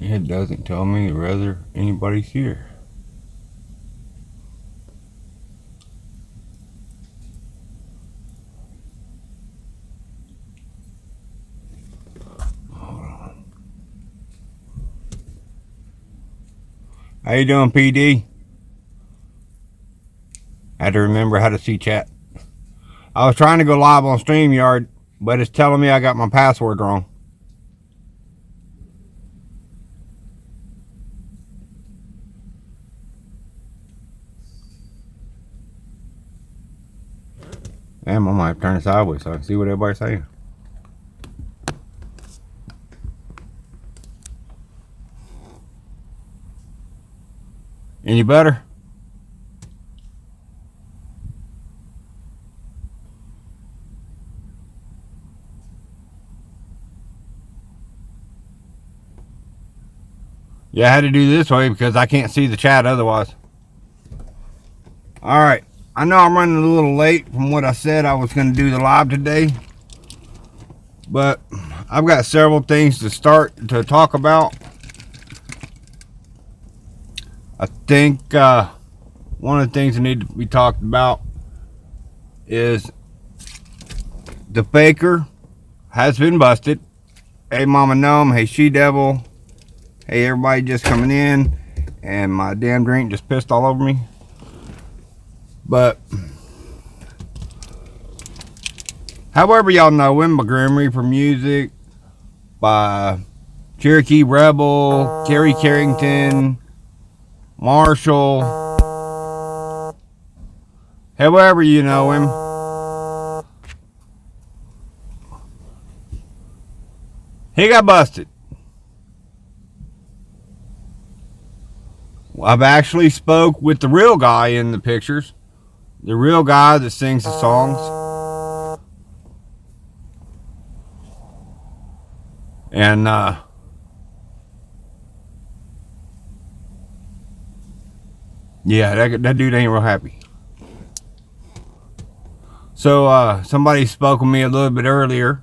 It doesn't tell me whether anybody's here. Hold on. How you doing, PD? I had to remember how to see chat. I was trying to go live on StreamYard, but it's telling me I got my password wrong. Damn, I might have to turn it sideways so I can see what everybody's saying. Any better? Yeah, I had to do this way because I can't see the chat otherwise. Alright, I know I'm running a little late from what I said I was going to do the live today. But I've got several things to talk about. I think one of the things that need to be talked about is the faker has been busted. Hey Mama Gnome, hey She Devil, hey everybody just coming in, and my damn drink just pissed all over me. But however y'all know him, by Grim Reaper Music, by Cherokee Rebel, Kerry Carrington, Marshall, however you know him, he got busted. I've actually spoke with the real guy in the pictures, the real guy that sings the songs, and yeah, that dude ain't real happy. So somebody spoke with me a little bit earlier,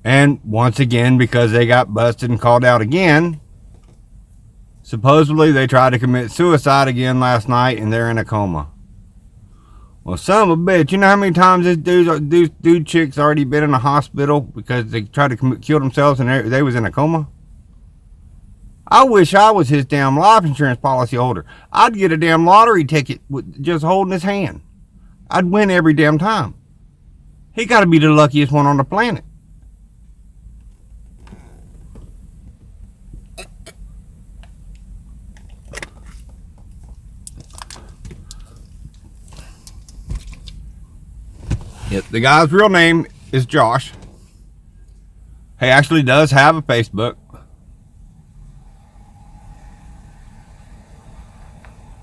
and once again, because they got busted and called out again, supposedly they tried to commit suicide again last night and they're in a coma. Well, son of a bitch, you know how many times this dude chick's already been in a hospital because they tried to kill themselves and they was in a coma? I wish I was his damn life insurance policy holder. I'd get a damn lottery ticket with just holding his hand. I'd win every damn time. He got to be the luckiest one on the planet. Yep, the guy's real name is Josh. He actually does have a Facebook.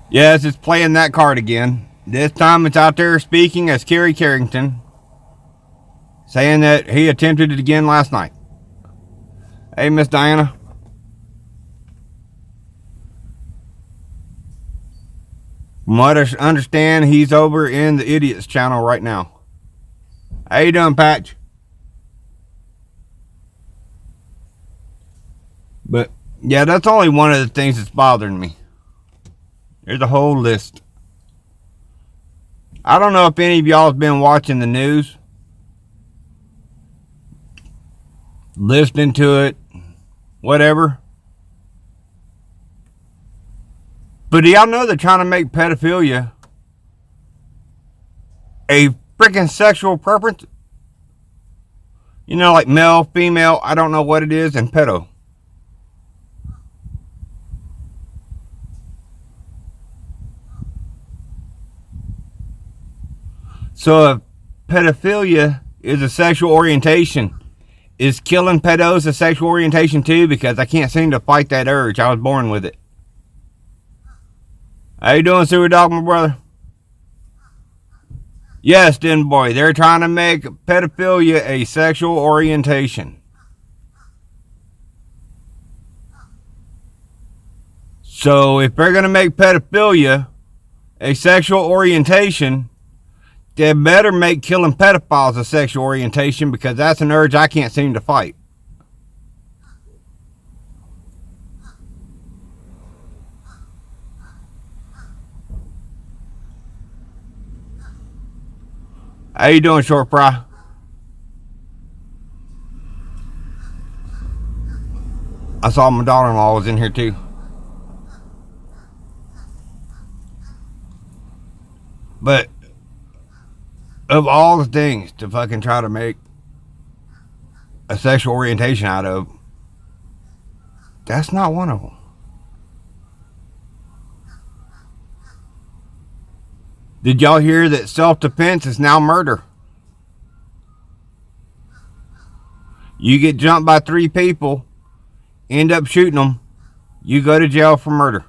Yes, it's playing that card again. This time it's out there speaking as Kerry Carrington, saying that he attempted it again last night. Hey, Miss Diana. From what I understand, he's over in the Idiots channel right now. How you doing, Patch? But yeah, that's only one of the things that's bothering me. There's a whole list. I don't know if any of y'all have been watching the news, listening to it, whatever. But do y'all know they're trying to make pedophilia a freaking sexual preference? You know, like male, female, I don't know what it is, and pedo. So if pedophilia is a sexual orientation, is killing pedos a sexual orientation too? Because I can't seem to fight that urge. I was born with it. How you doing, Sewer Dog, my brother? Yes, Den Boy, they're trying to make pedophilia a sexual orientation. So if they're going to make pedophilia a sexual orientation, they better make killing pedophiles a sexual orientation, because that's an urge I can't seem to fight. How you doing, Short Fry? I saw my daughter-in-law was in here too. But of all the things to fucking try to make a sexual orientation out of, that's not one of them. Did y'all hear that self-defense is now murder? You get jumped by 3 people, end up shooting them, you go to jail for murder.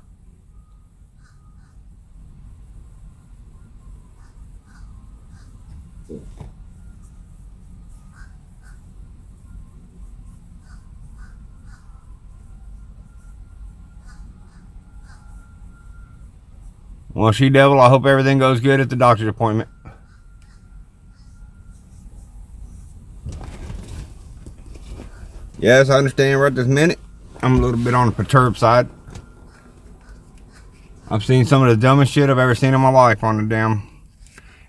Well, She-Devil, I hope everything goes good at the doctor's appointment. Yes, I understand right this minute. I'm a little bit on the perturbed side. I've seen some of the dumbest shit I've ever seen in my life on the damn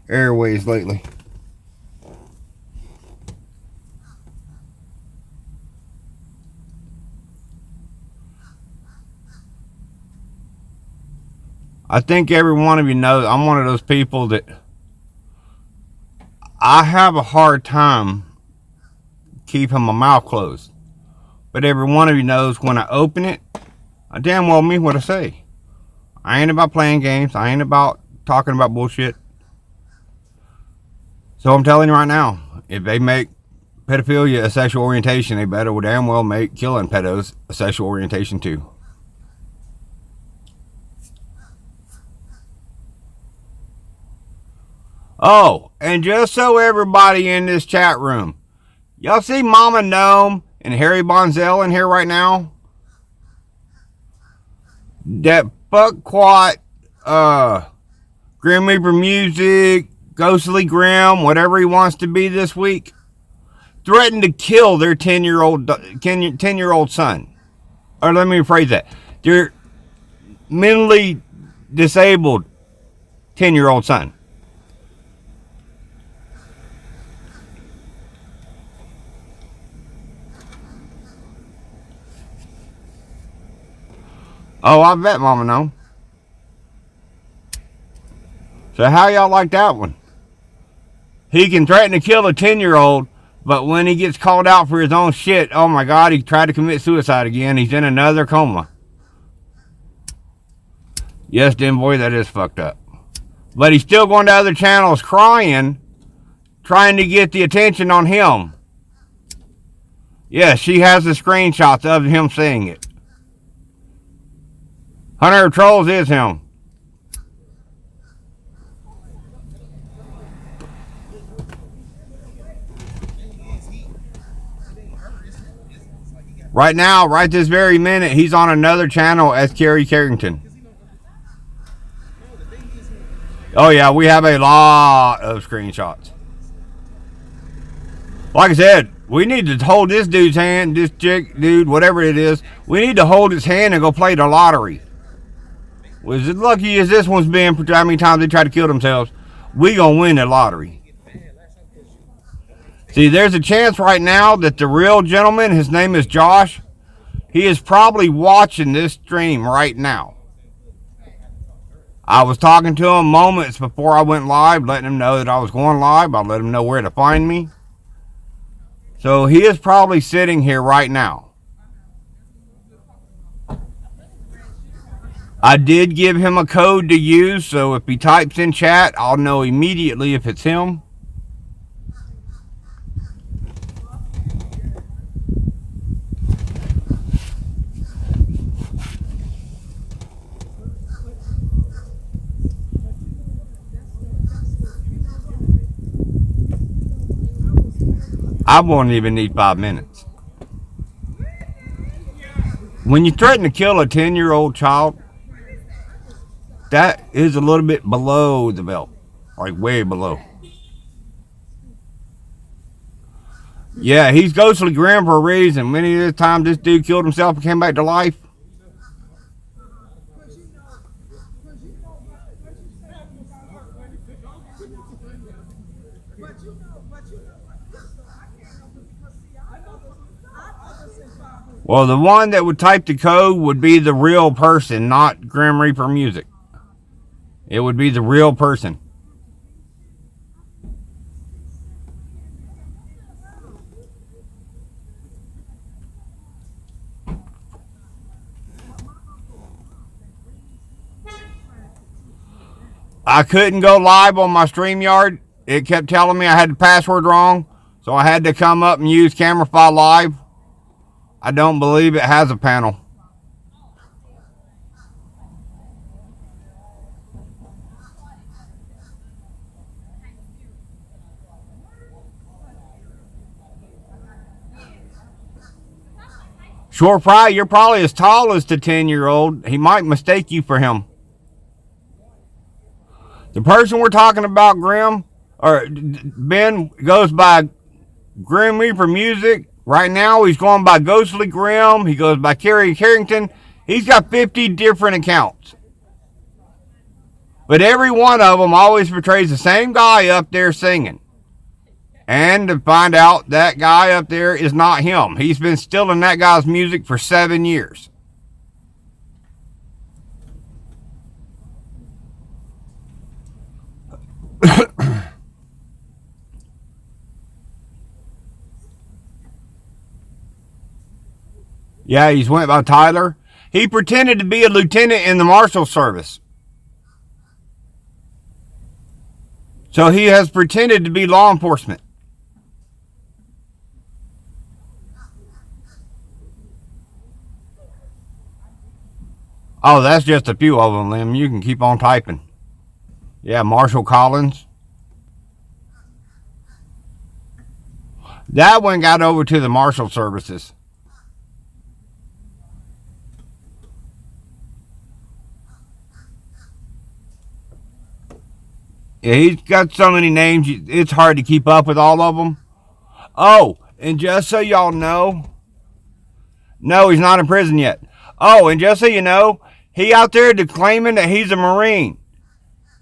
airways lately. I think every one of you knows I'm one of those people that I have a hard time keeping my mouth closed. But every one of you knows when I open it, I damn well mean what I say. I ain't about playing games. I ain't about talking about bullshit. So I'm telling you right now, if they make pedophilia a sexual orientation, they better damn well make killing pedos a sexual orientation too. Oh, and just so everybody in this chat room, y'all see Mama Gnome and Harry Bonzel in here right now? That fuckwat, Grim Reaper Music, Ghostly Grim, whatever he wants to be this week, threatened to kill their 10-year-old son. Or let me rephrase that. Their mentally disabled 10-year-old son. Oh, I bet Mama know. So how y'all like that one? He can threaten to kill a 10-year-old, but when he gets called out for his own shit, oh my God, he tried to commit suicide again. He's in another coma. Yes, then boy, that is fucked up. But he's still going to other channels crying, trying to get the attention on him. Yes, she has the screenshots of him saying it. Hunter of Trolls is him. Right now, right this very minute, he's on another channel as Kerry Carrington. Oh yeah, we have a lot of screenshots. Like I said, we need to hold this dude's hand, this chick, dude, whatever it is. We need to hold his hand and go play the lottery. Was as lucky as this one's been for how many times they tried to kill themselves, we gonna win the lottery. See, there's a chance right now that the real gentleman, his name is Josh, he is probably watching this stream right now. I was talking to him moments before I went live, letting him know that I was going live. I let him know where to find me. So he is probably sitting here right now. I did give him a code to use, so if he types in chat, I'll know immediately if it's him. I won't even need 5 minutes. When you threaten to kill a 10-year-old child, that is a little bit below the belt. Like way below. Yeah, he's Ghostly Grim for a reason. Many of the time this dude killed himself and came back to life. But you know what? So I can't help it because see, I others in 500. Well, the one that would type the code would be the real person, not Grim Reaper Music. It would be the real person. I couldn't go live on my StreamYard. It kept telling me I had the password wrong, so I had to come up and use CameraFi Live. I don't believe it has a panel. Sure, Fry, you're probably as tall as the 10-year-old. He might mistake you for him. The person we're talking about, Grim, or Ben, goes by Grim Reaper Music. Right now, he's going by Ghostly Grim. He goes by Kerry Carrington. He's got 50 different accounts. But every one of them always portrays the same guy up there singing. And to find out that guy up there is not him. He's been stealing that guy's music for 7 years. Yeah, he's went by Tyler. He pretended to be a lieutenant in the Marshal Service. So he has pretended to be law enforcement. Oh, that's just a few of them, Lim. You can keep on typing. Yeah, Marshall Collins. That one got over to the Marshal Services. Yeah, he's got so many names, it's hard to keep up with all of them. Oh, and just so y'all know, no, he's not in prison yet. Oh, and just so you know, he out there claiming that he's a Marine.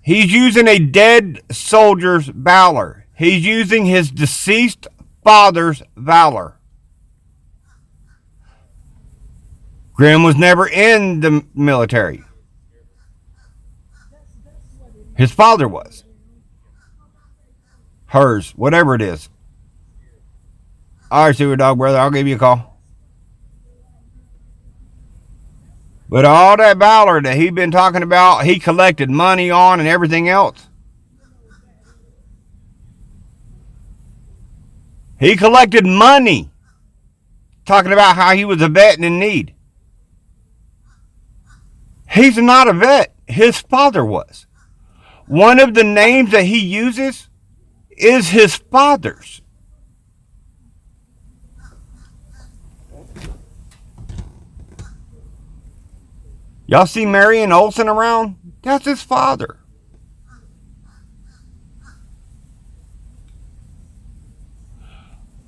He's using a dead soldier's valor. He's using his deceased father's valor. Grim was never in the military. His father was. Hers, whatever it is. All right, Super Dog Brother, I'll give you a call. But all that valor that he'd been talking about, he collected money on and everything else. He collected money talking about how he was a vet and in need. He's not a vet. His father was. One of the names that he uses is his father's. Y'all see Marion Olson around? That's his father.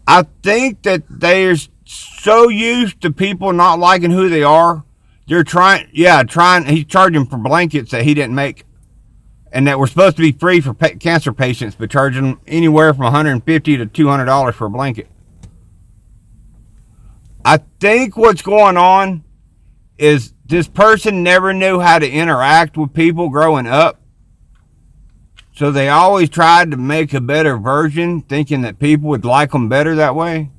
I think that they're so used to people not liking who they are. They're he's charging for blankets that he didn't make. And that were supposed to be free for cancer patients, but charging them anywhere from $150 to $200 for a blanket. I think what's going on is this person never knew how to interact with people growing up. So they always tried to make a better version, thinking that people would like them better that way.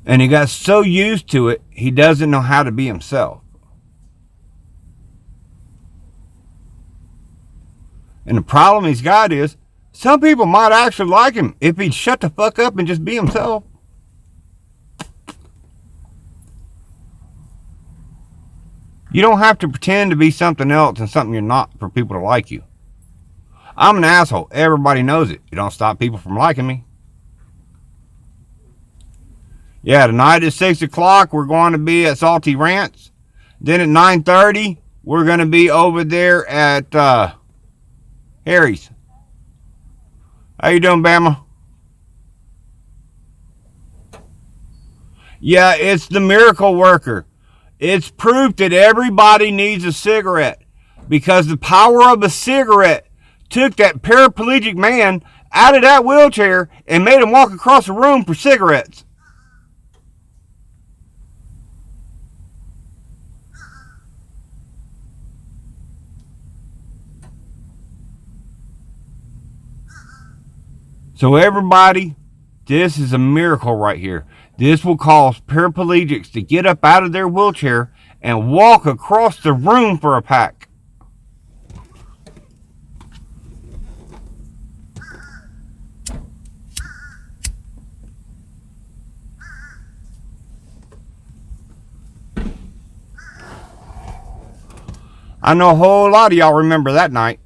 And he got so used to it, he doesn't know how to be himself. And the problem he's got is, some people might actually like him if he'd shut the fuck up and just be himself. You don't have to pretend to be something else and something you're not for people to like you. I'm an asshole. Everybody knows it. You don't stop people from liking me. Yeah, tonight at 6 o'clock, we're going to be at Salty Ranch. Then at 9:30, we're going to be over there at Harry's. How you doing, Bama? Yeah, it's the miracle worker. It's proof that everybody needs a cigarette, because the power of a cigarette took that paraplegic man out of that wheelchair and made him walk across the room for cigarettes. So everybody, this is a miracle right here. This will cause paraplegics to get up out of their wheelchair and walk across the room for a pack. I know a whole lot of y'all remember that night.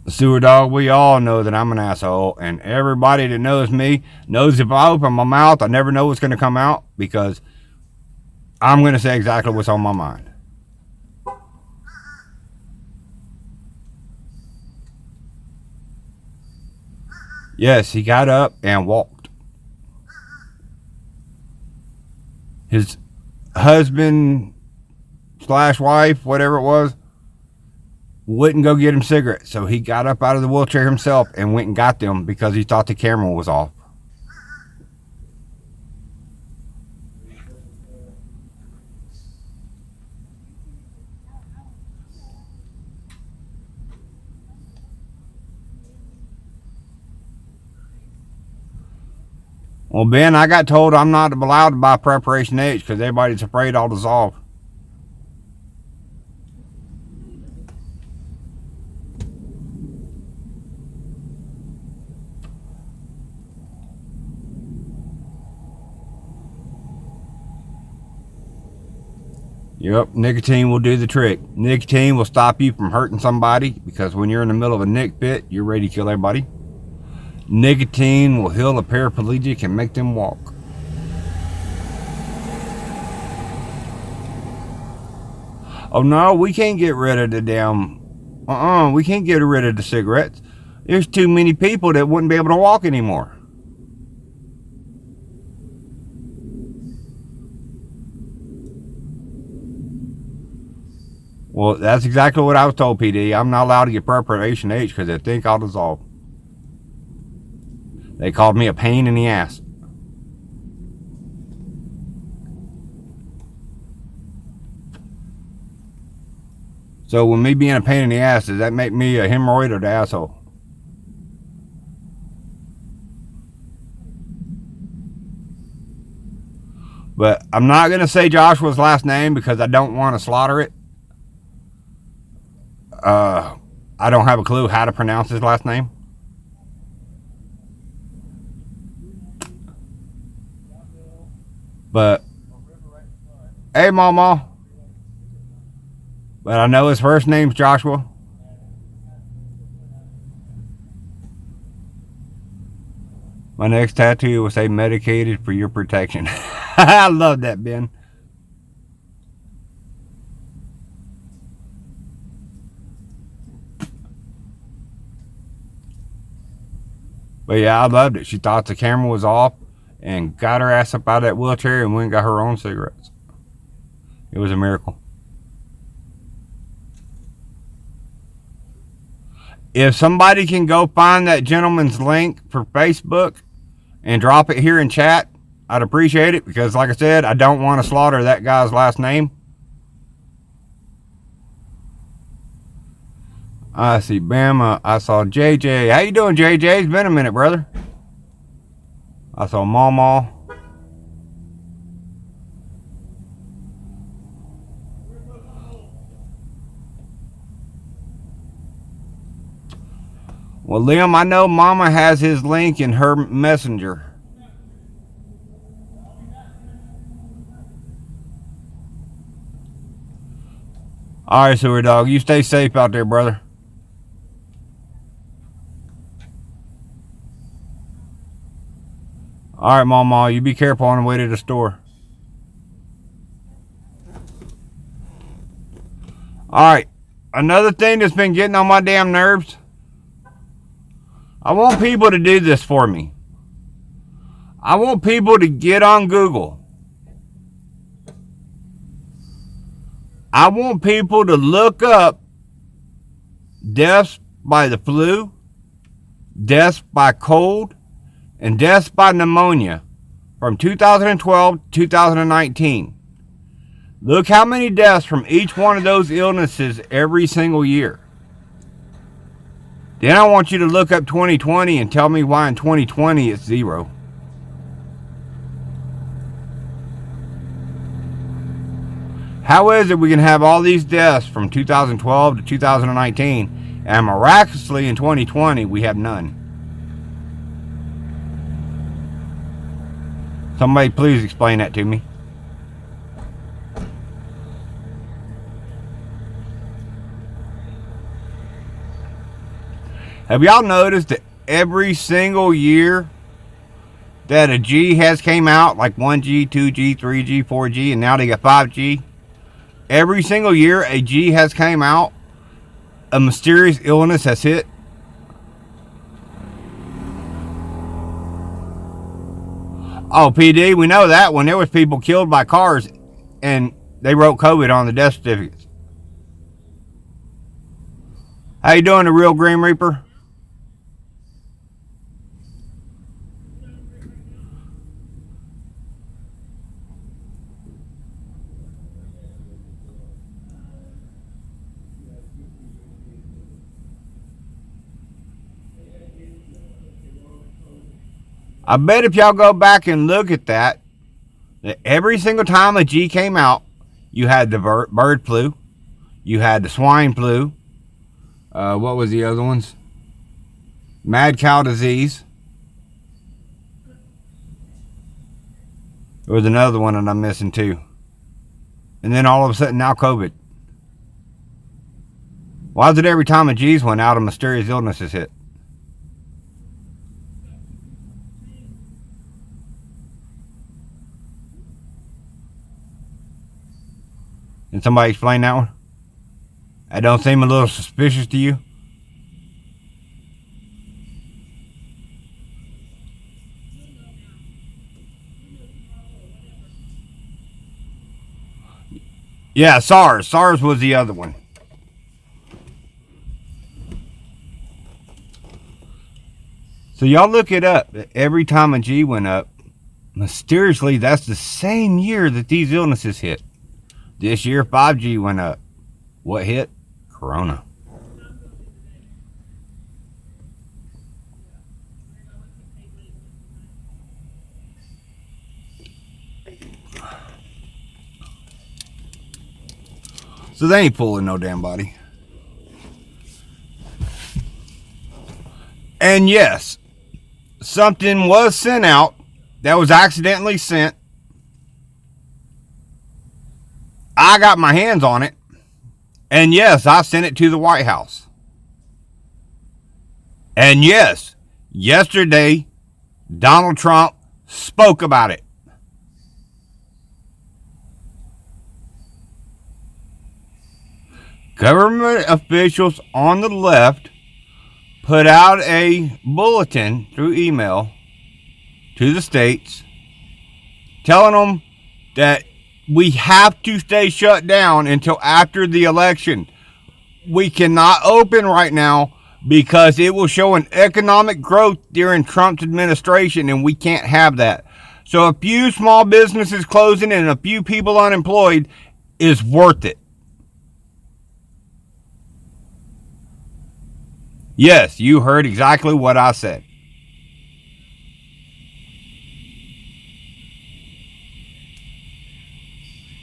Sewer dog, we all know that I'm an asshole, and everybody that knows me knows if I open my mouth, I never know what's going to come out, because I'm going to say exactly what's on my mind. Yes, he got up and walked. His husband / wife, whatever it was, wouldn't go get him cigarettes. So he got up out of the wheelchair himself and went and got them because he thought the camera was off. Well, Ben, I got told I'm not allowed to buy Preparation H because everybody's afraid I'll dissolve. Yep, nicotine will do the trick. Nicotine will stop you from hurting somebody, because when you're in the middle of a nick pit, you're ready to kill everybody. Nicotine will heal a paraplegic and make them walk. Oh no, we can't get rid of the damn... we can't get rid of the cigarettes. There's too many people that wouldn't be able to walk anymore. Well, that's exactly what I was told, PD. I'm not allowed to get Preparation H because they think I'll dissolve. They called me a pain in the ass. So with me being a pain in the ass, does that make me a hemorrhoid or the asshole? But I'm not going to say Joshua's last name because I don't want to slaughter it. I don't have a clue how to pronounce his last name. But, hey, Mama. But I know his first name's Joshua. My next tattoo will say medicated for your protection. I love that, Ben. But yeah, I loved it. She thought the camera was off and got her ass up out of that wheelchair and went and got her own cigarettes. It was a miracle. If somebody can go find that gentleman's link for Facebook and drop it here in chat, I'd appreciate it, because like I said, I don't want to slaughter that guy's last name. I see Bama. I saw JJ. How you doing, JJ? It's been a minute, brother. I saw Mama. Well, Liam, I know Mama has his link in her messenger. All right, Sewer Dog. You stay safe out there, brother. All right, Mama. You be careful on the way to the store. All right. Another thing that's been getting on my damn nerves. I want people to do this for me. I want people to get on Google. I want people to look up deaths by the flu, deaths by cold, and deaths by pneumonia from 2012 to 2019. Look how many deaths from each one of those illnesses every single year. Then I want you to look up 2020 and tell me why in 2020 it's 0. How is it we can have all these deaths from 2012 to 2019 and miraculously in 2020 we have none? Somebody please explain that to me. Have y'all noticed that every single year that a G has came out, like 1G, 2G, 3G, 4G, and now they got 5G, every single year a G has came out, a mysterious illness has hit? Oh, PD, we know that when there was people killed by cars and they wrote COVID on the death certificates. How you doing, the real Grim Reaper? I bet if y'all go back and look at that every single time a G came out, you had the bird flu, you had the swine flu, what was the other ones? Mad cow disease. There was another one that I'm missing too. And then all of a sudden now COVID. Why is it every time a G's went out, a mysterious illness is hit? Can somebody explain that one? That don't seem a little suspicious to you? Yeah, SARS. SARS was the other one. So y'all look it up. Every time a G went up, mysteriously, that's the same year that these illnesses hit. This year, 5G went up. What hit? Corona. So they ain't fooling no damn body. And yes, something was sent out that was accidentally sent. I got my hands on it. And yes, I sent it to the White House. And yes, yesterday, Donald Trump spoke about it. Government officials on the left put out a bulletin through email to the states telling them that we have to stay shut down until after the election. We cannot open right now because it will show an economic growth during Trump's administration, and we can't have that. So a few small businesses closing and a few people unemployed is worth it. Yes, you heard exactly what I said.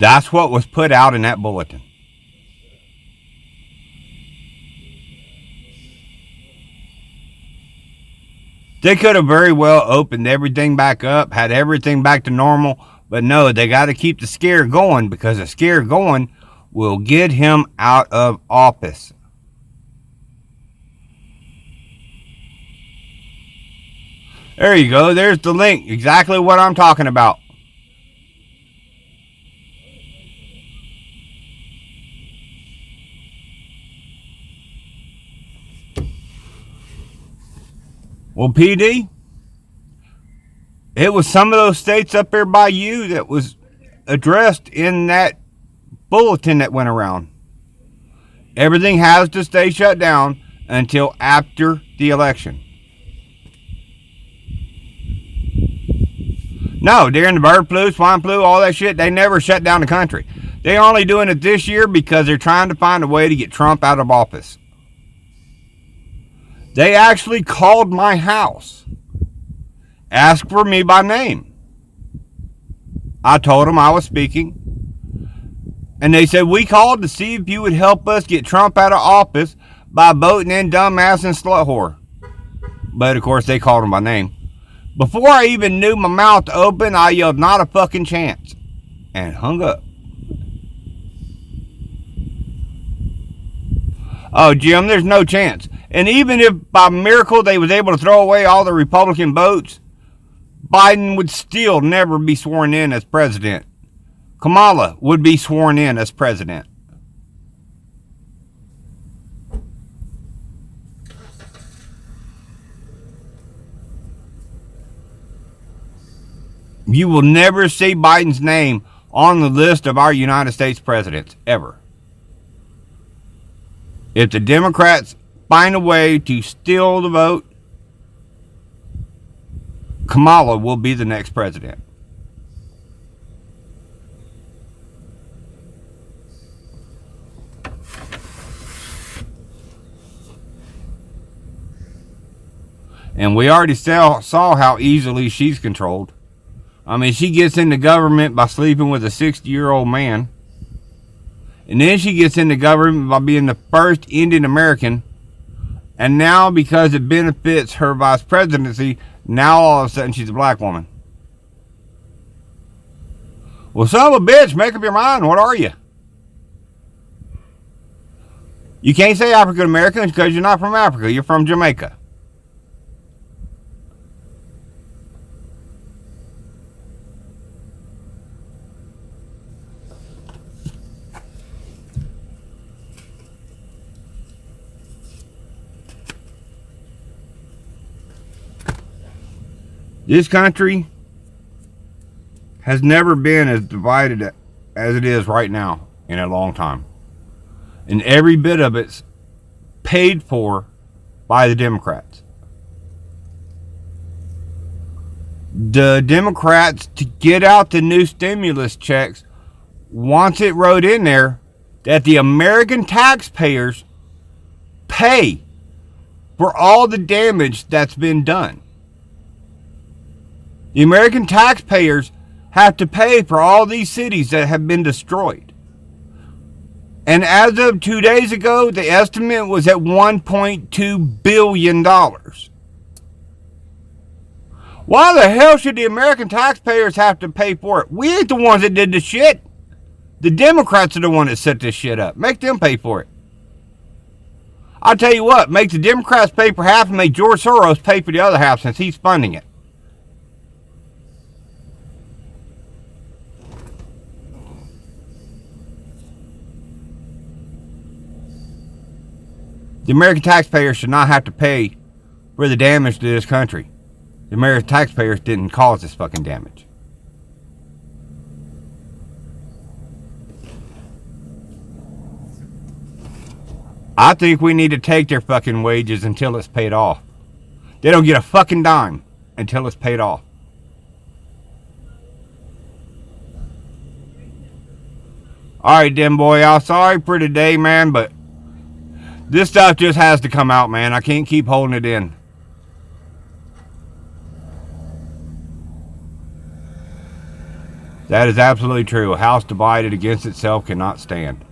That's what was put out in that bulletin. They could have very well opened everything back up, had everything back to normal, but no, they got to keep the scare going because the scare going will get him out of office. There you go. There's the link. Exactly what I'm talking about. Well, PD, it was some of those states up there by you that was addressed in that bulletin that went around. Everything has to stay shut down until after the election. No, during the bird flu, swine flu, all that shit, they never shut down the country. They're only doing it this year because they're trying to find a way to get Trump out of office. They actually called my house, asked for me by name. I told them I was speaking, and they said, we called to see if you would help us get Trump out of office by voting in dumbass and slut whore. But of course, they called him by name. Before I even knew my mouth to open, I yelled, not a fucking chance, and hung up. Oh, Jim, there's no chance. And even if by miracle they was able to throw away all the Republican votes, Biden would still never be sworn in as president. Kamala would be sworn in as president. You will never see Biden's name on the list of our United States presidents, ever. If the Democrats find a way to steal the vote, Kamala will be the next president. And we already saw how easily she's controlled. I mean, she gets into government by sleeping with a 60-year-old man. And then she gets into government by being the first Indian American. And now, because it benefits her vice presidency, now all of a sudden she's a black woman. Well, son of a bitch, make up your mind. What are you? You can't say African American because you're not from Africa. You're from Jamaica. This country has never been as divided as it is right now in a long time. And every bit of it's paid for by the Democrats. The Democrats, to get out the new stimulus checks, wants it wrote in there that the American taxpayers pay for all the damage that's been done. The American taxpayers have to pay for all these cities that have been destroyed. And as of 2 days ago, the estimate was at $1.2 billion. Why the hell should the American taxpayers have to pay for it? We ain't the ones that did the shit. The Democrats are the ones that set this shit up. Make them pay for it. I'll tell you what, make the Democrats pay for half and make George Soros pay for the other half since he's funding it. The American taxpayers should not have to pay for the damage to this country. The American taxpayers didn't cause this fucking damage. I think we need to take their fucking wages until it's paid off. They don't get a fucking dime until it's paid off. Alright then, boy, I'm sorry for today, man, but this stuff just has to come out, man. I can't keep holding it in. That is absolutely true. A house divided against itself cannot stand.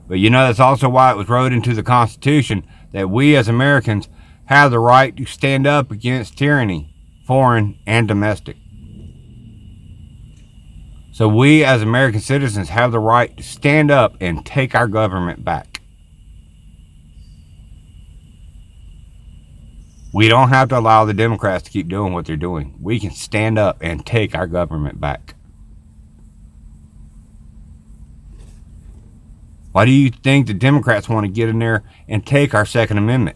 But you know, that's also why it was wrote into the Constitution that we as Americans have the right to stand up against tyranny, foreign and domestic. So we as American citizens have the right to stand up and take our government back. We don't have to allow the Democrats to keep doing what they're doing. We can stand up and take our government back. Why do you think the Democrats want to get in there and take our Second Amendment?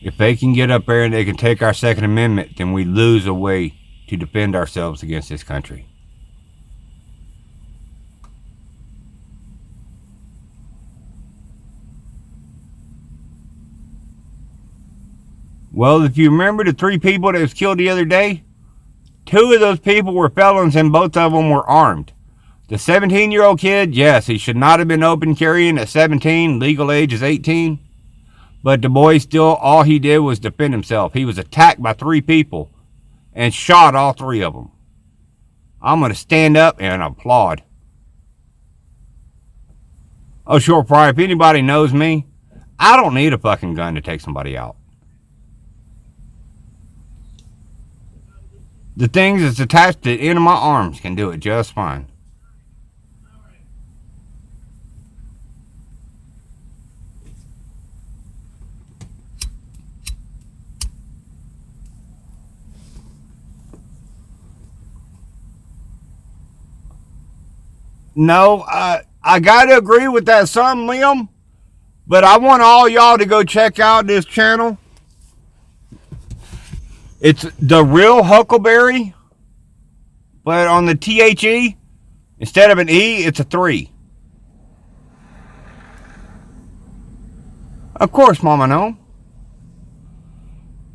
If they can get up there and they can take our Second Amendment, then we lose a way to defend ourselves against this country. Well, if you remember the 3 people that was killed the other day, 2 of those people were felons and both of them were armed. The 17-year-old kid, yes, he should not have been open carrying at 17. Legal age is 18. But the boy still, all he did was defend himself. He was attacked by 3 people and shot all 3 of them. I'm going to stand up and applaud. Oh, sure, Fry, if anybody knows me, I don't need a fucking gun to take somebody out. The things that's attached to the end of my arms can do it just fine. No, I gotta agree with that some, Liam. But I want all y'all to go check out this channel. It's The Real Huckleberry. But on the THE, instead of an E, it's a 3. Of course, Mama, no.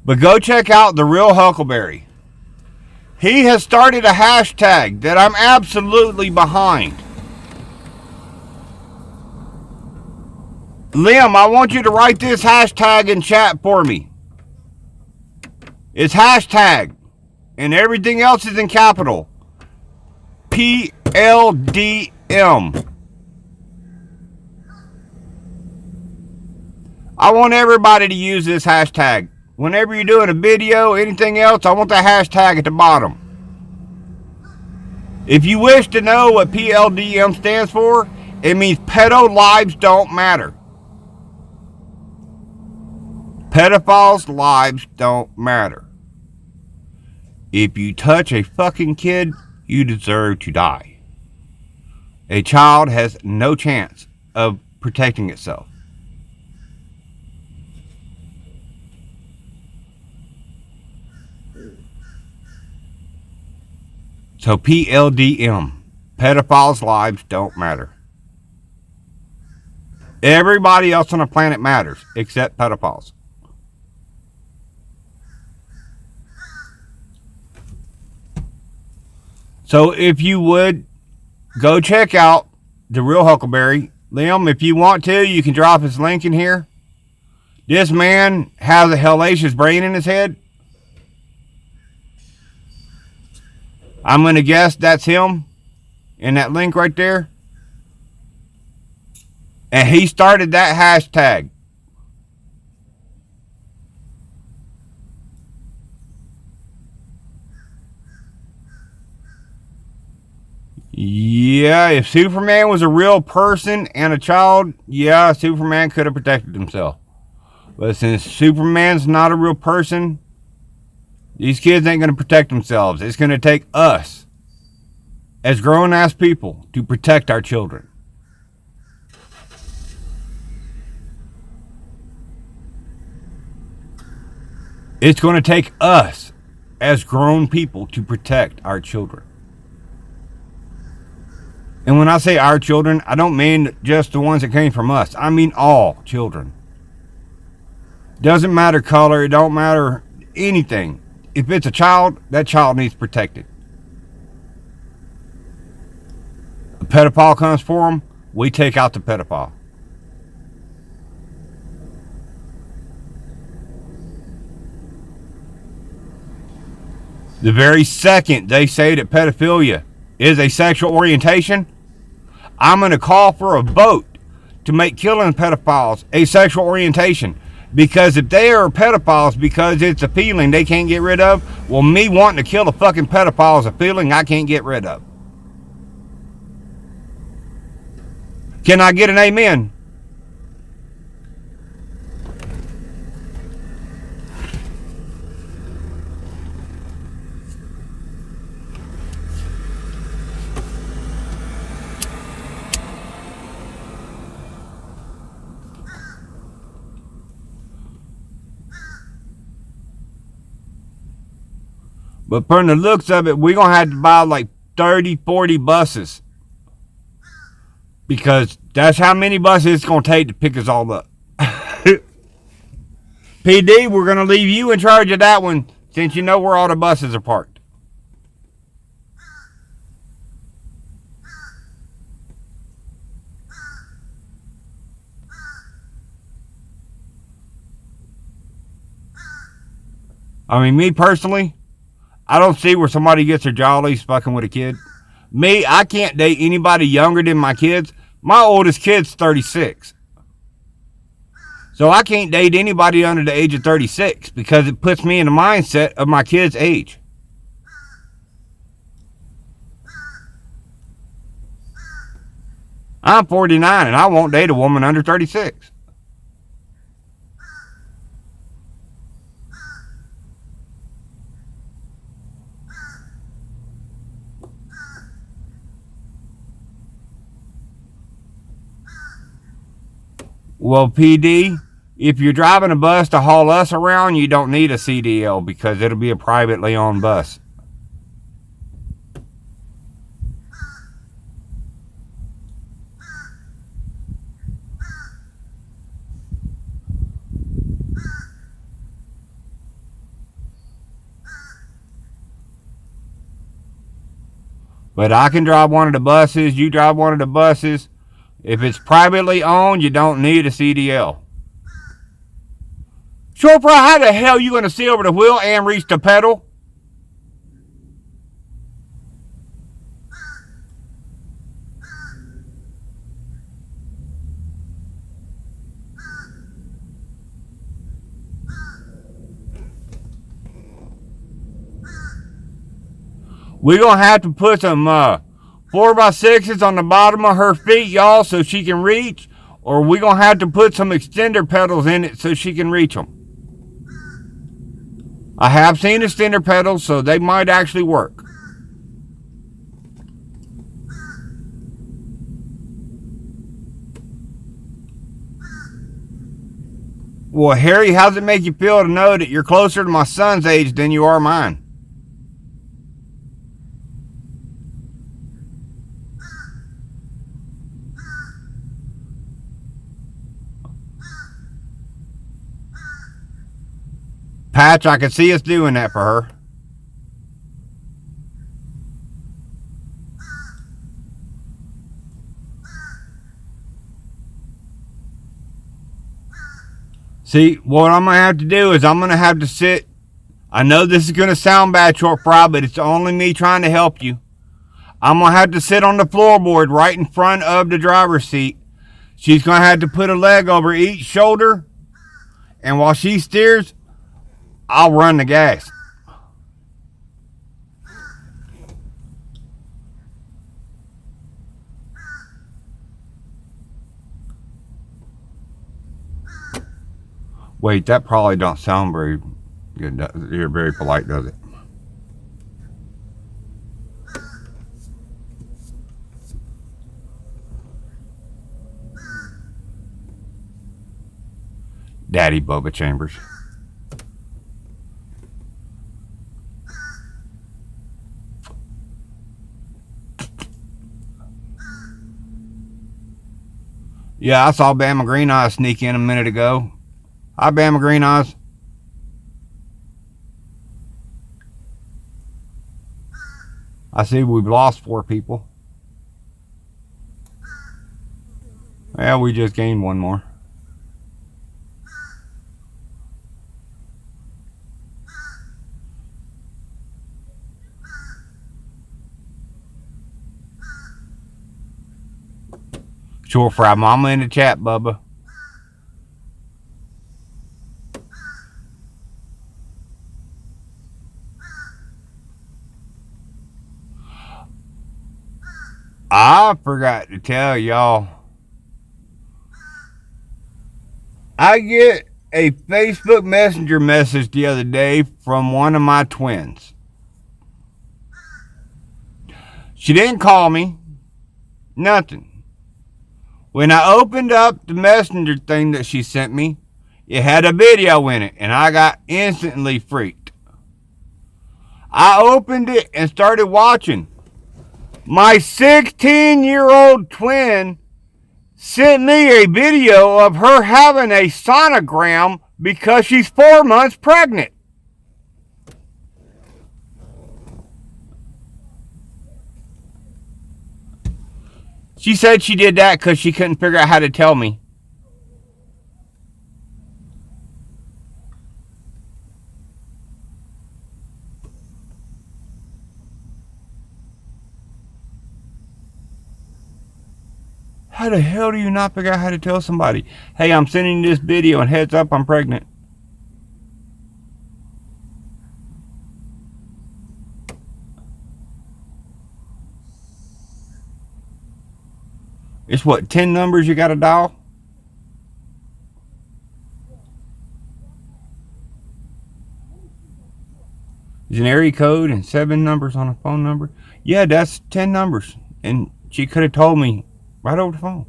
But go check out The Real Huckleberry. He has started a hashtag that I'm absolutely behind. Liam, I want you to write this hashtag in chat for me. It's hashtag, and everything else is in capital. PLDM. I want everybody to use this hashtag. Whenever you're doing a video, anything else, I want the hashtag at the bottom. If you wish to know what PLDM stands for, it means pedo lives don't matter. Pedophiles' lives don't matter. If you touch a fucking kid, you deserve to die. A child has no chance of protecting itself. So PLDM, pedophiles' lives don't matter. Everybody else on the planet matters, except pedophiles. So if you would, go check out The Real Huckleberry. Liam, if you want to, you can drop his link in here. This man has a hellacious brain in his head. I'm going to guess that's him in that link right there. And he started that hashtag. Yeah, if Superman was a real person and a child, yeah, Superman could have protected himself. But since Superman's not a real person, these kids ain't going to protect themselves. It's going to take us, as grown-ass people, to protect our children. It's going to take us, as grown people, to protect our children. And when I say our children, I don't mean just the ones that came from us. I mean all children. Doesn't matter color. It don't matter anything. If it's a child, that child needs protected. A pedophile comes for them, we take out the pedophile. The very second they say that pedophilia is a sexual orientation, I'm going to call for a vote to make killing pedophiles a sexual orientation. Because if they are pedophiles because it's a feeling they can't get rid of, well, me wanting to kill a fucking pedophile is a feeling I can't get rid of. Can I get an amen? But from the looks of it, we're going to have to buy like 30, 40 buses. Because that's how many buses it's going to take to pick us all up. PD, we're going to leave you in charge of that one since you know where all the buses are parked. I mean, me personally, I don't see where somebody gets their jollies fucking with a kid. Me, I can't date anybody younger than my kids. My oldest kid's 36. So I can't date anybody under the age of 36 because it puts me in the mindset of my kid's age. I'm 49 and I won't date a woman under 36. Well, PD, if you're driving a bus to haul us around, you don't need a CDL because it'll be a privately owned bus. But I can drive one of the buses, you drive one of the buses. If it's privately owned, you don't need a CDL. Short fry, how the hell are you going to see over the wheel and reach the pedal? We're going to have to put some 4x6s on the bottom of her feet, y'all, so she can reach. Or we're going to have to put some extender pedals in it so she can reach them. I have seen extender pedals, so they might actually work. Well, Harry, how does it make you feel to know that you're closer to my son's age than you are mine? Patch, I can see us doing that for her. See, what I'm going to have to do is I'm going to have to sit. I know this is going to sound bad, Short Fry, but it's only me trying to help you. I'm going to have to sit on the floorboard right in front of the driver's seat. She's going to have to put a leg over each shoulder. And while she steers, I'll run the gas. Wait, that probably don't sound very good. You're very polite, does it? Daddy Bubba Chambers. Yeah, I saw Bama Green Eyes sneak in a minute ago. Hi, Bama Green Eyes. I see we've lost 4 people. Yeah, we just gained 1 more. Short Fry Mama in the chat, Bubba. I forgot to tell y'all. I get a Facebook Messenger message the other day from one of my twins. She didn't call me. Nothing. When I opened up the messenger thing that she sent me, it had a video in it, and I got instantly freaked. I opened it and started watching. My 16-year-old twin sent me a video of her having a sonogram because she's 4 months pregnant. She said she did that because she couldn't figure out how to tell me. How the hell do you not figure out how to tell somebody, hey, I'm sending you this video and heads up, I'm pregnant? It's what, 10 numbers you got to dial? There's an area code and 7 numbers on a phone number. Yeah, that's 10 numbers. And she could have told me right over the phone.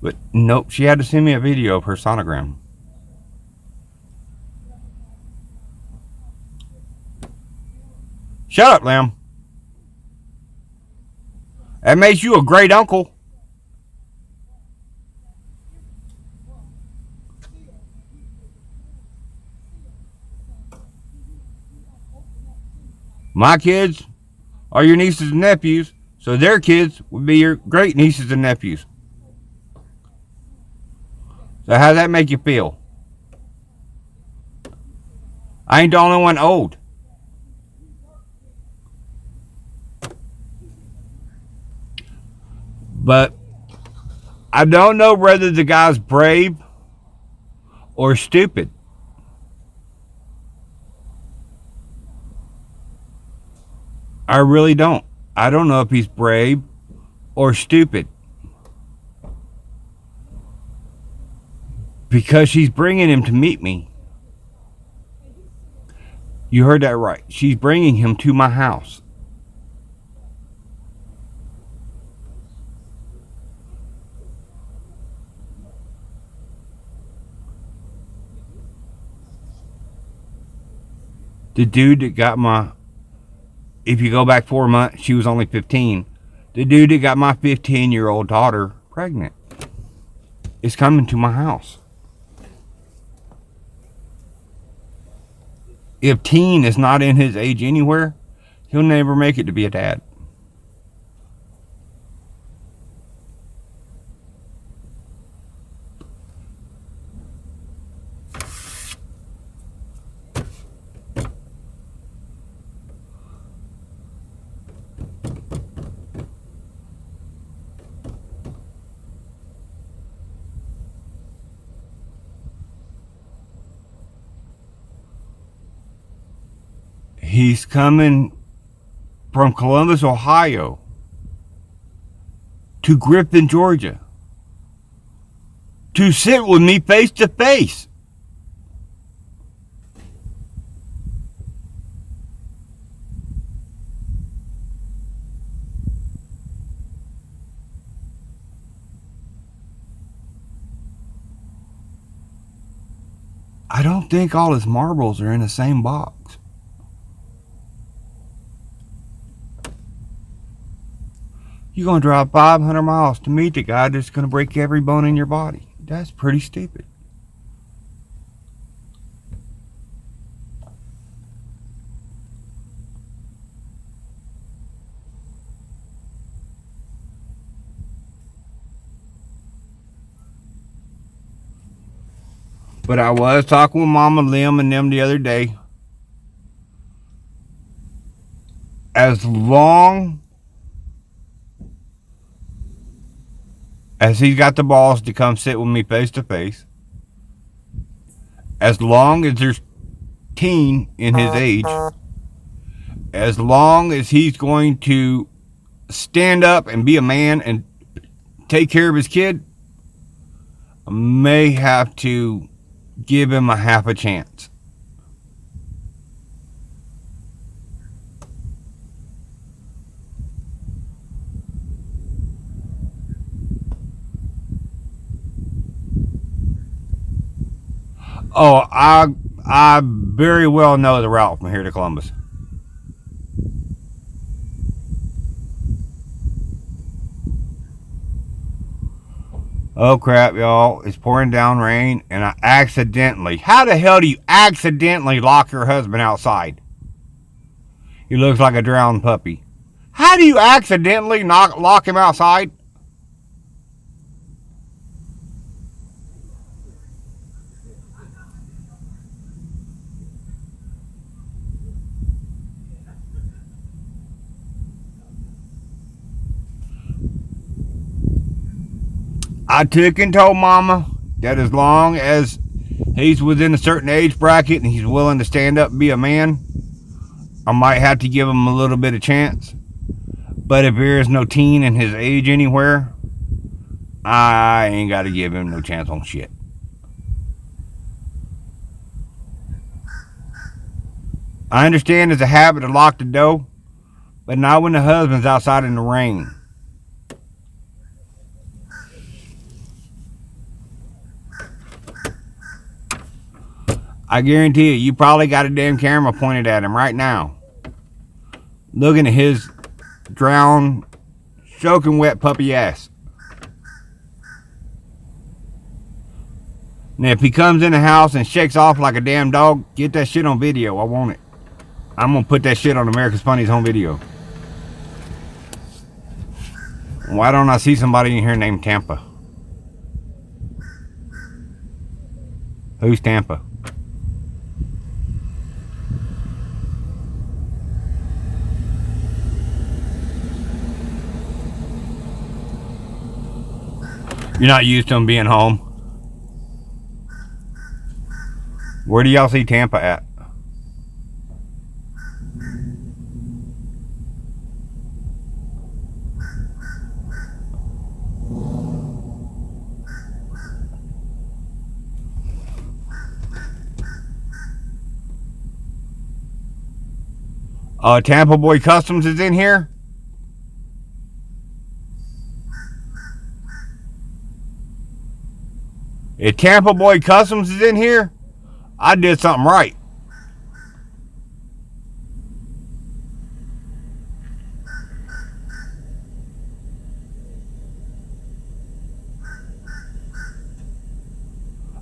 But nope, she had to send me a video of her sonogram. Shut up, Lamb. That makes you a great uncle. My kids are your nieces and nephews, so their kids would be your great nieces and nephews. So how does that make you feel? I ain't the only one old. But I don't know whether the guy's brave or stupid. I really don't. I don't know if he's brave or stupid. Because she's bringing him to meet me. You heard that right. She's bringing him to my house. The dude that got my, if you go back 4 months, she was only 15. The dude that got my 15-year-old daughter pregnant is coming to my house. If teen is not in his age anywhere, he'll never make it to be a dad. He's coming from Columbus, Ohio to Griffin, Georgia to sit with me face to face. I don't think all his marbles are in the same box. You're going to drive 500 miles to meet the guy that's going to break every bone in your body. That's pretty stupid. But I was talking with Mama Lim and them the other day. As long as he's got the balls to come sit with me face to face, as long as there's teen in his age, as long as he's going to stand up and be a man and take care of his kid, I may have to give him a half a chance. Oh, I very well know the route from here to Columbus. Oh crap, y'all. It's pouring down rain and I accidentally, how the hell do you accidentally lock your husband outside? He looks like a drowned puppy. How do you accidentally lock him outside? I took and told Mama that as long as he's within a certain age bracket and he's willing to stand up and be a man, I might have to give him a little bit of chance. But if there is no teen in his age anywhere, I ain't got to give him no chance on shit. I understand it's a habit to lock the door, but not when the husband's outside in the rain. I guarantee you probably got a damn camera pointed at him right now, looking at his drowned, soaking wet puppy ass. Now, if he comes in the house and shakes off like a damn dog, get that shit on video. I want it. I'm going to put that shit on America's Funniest Home Video. Why don't I see somebody in here named Tampa? Who's Tampa? You're not used to him being home. Where do y'all see Tampa at? Tampa Boy Customs is in here. If Tampa Boy Customs is in here, I did something right.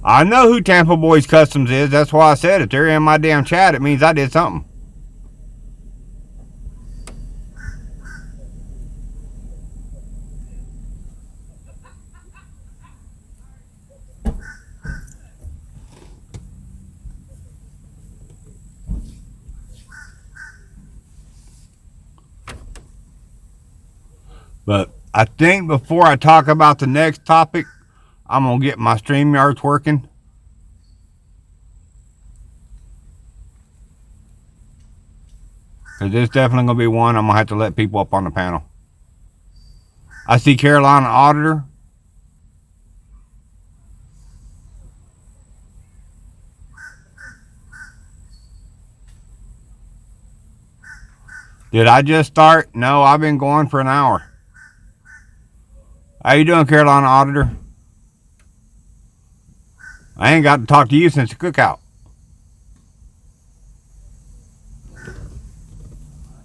I know who Tampa Boys Customs is. That's why I said if they're in my damn chat, it means I did something. But I think before I talk about the next topic, I'm going to get my StreamYards working. Because this definitely going to be one I'm going to have to let people up on the panel. I see Carolina Auditor. Did I just start? No, I've been going for an hour. How you doing, Carolina Auditor? I ain't got to talk to you since the cookout.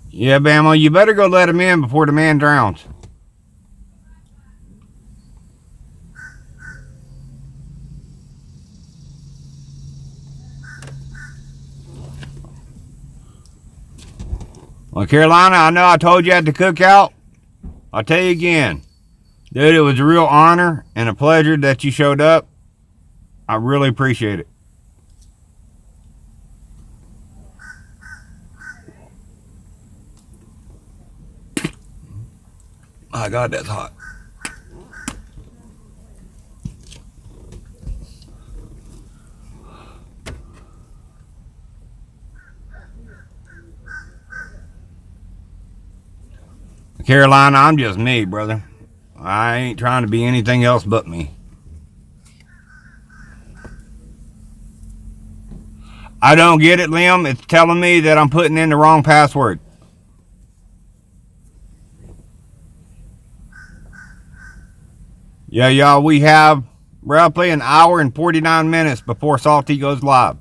Yeah, Bama, you better go let him in before the man drowns. Well, Carolina, I know I told you at the cookout. I'll tell you again. Dude, it was a real honor and a pleasure that you showed up. I really appreciate it. My God, that's hot. Carolina, I'm just me, brother. I ain't trying to be anything else but me. I don't get it, Liam. It's telling me that I'm putting in the wrong password. Yeah, y'all, we have roughly an hour and 49 minutes before Salty goes live.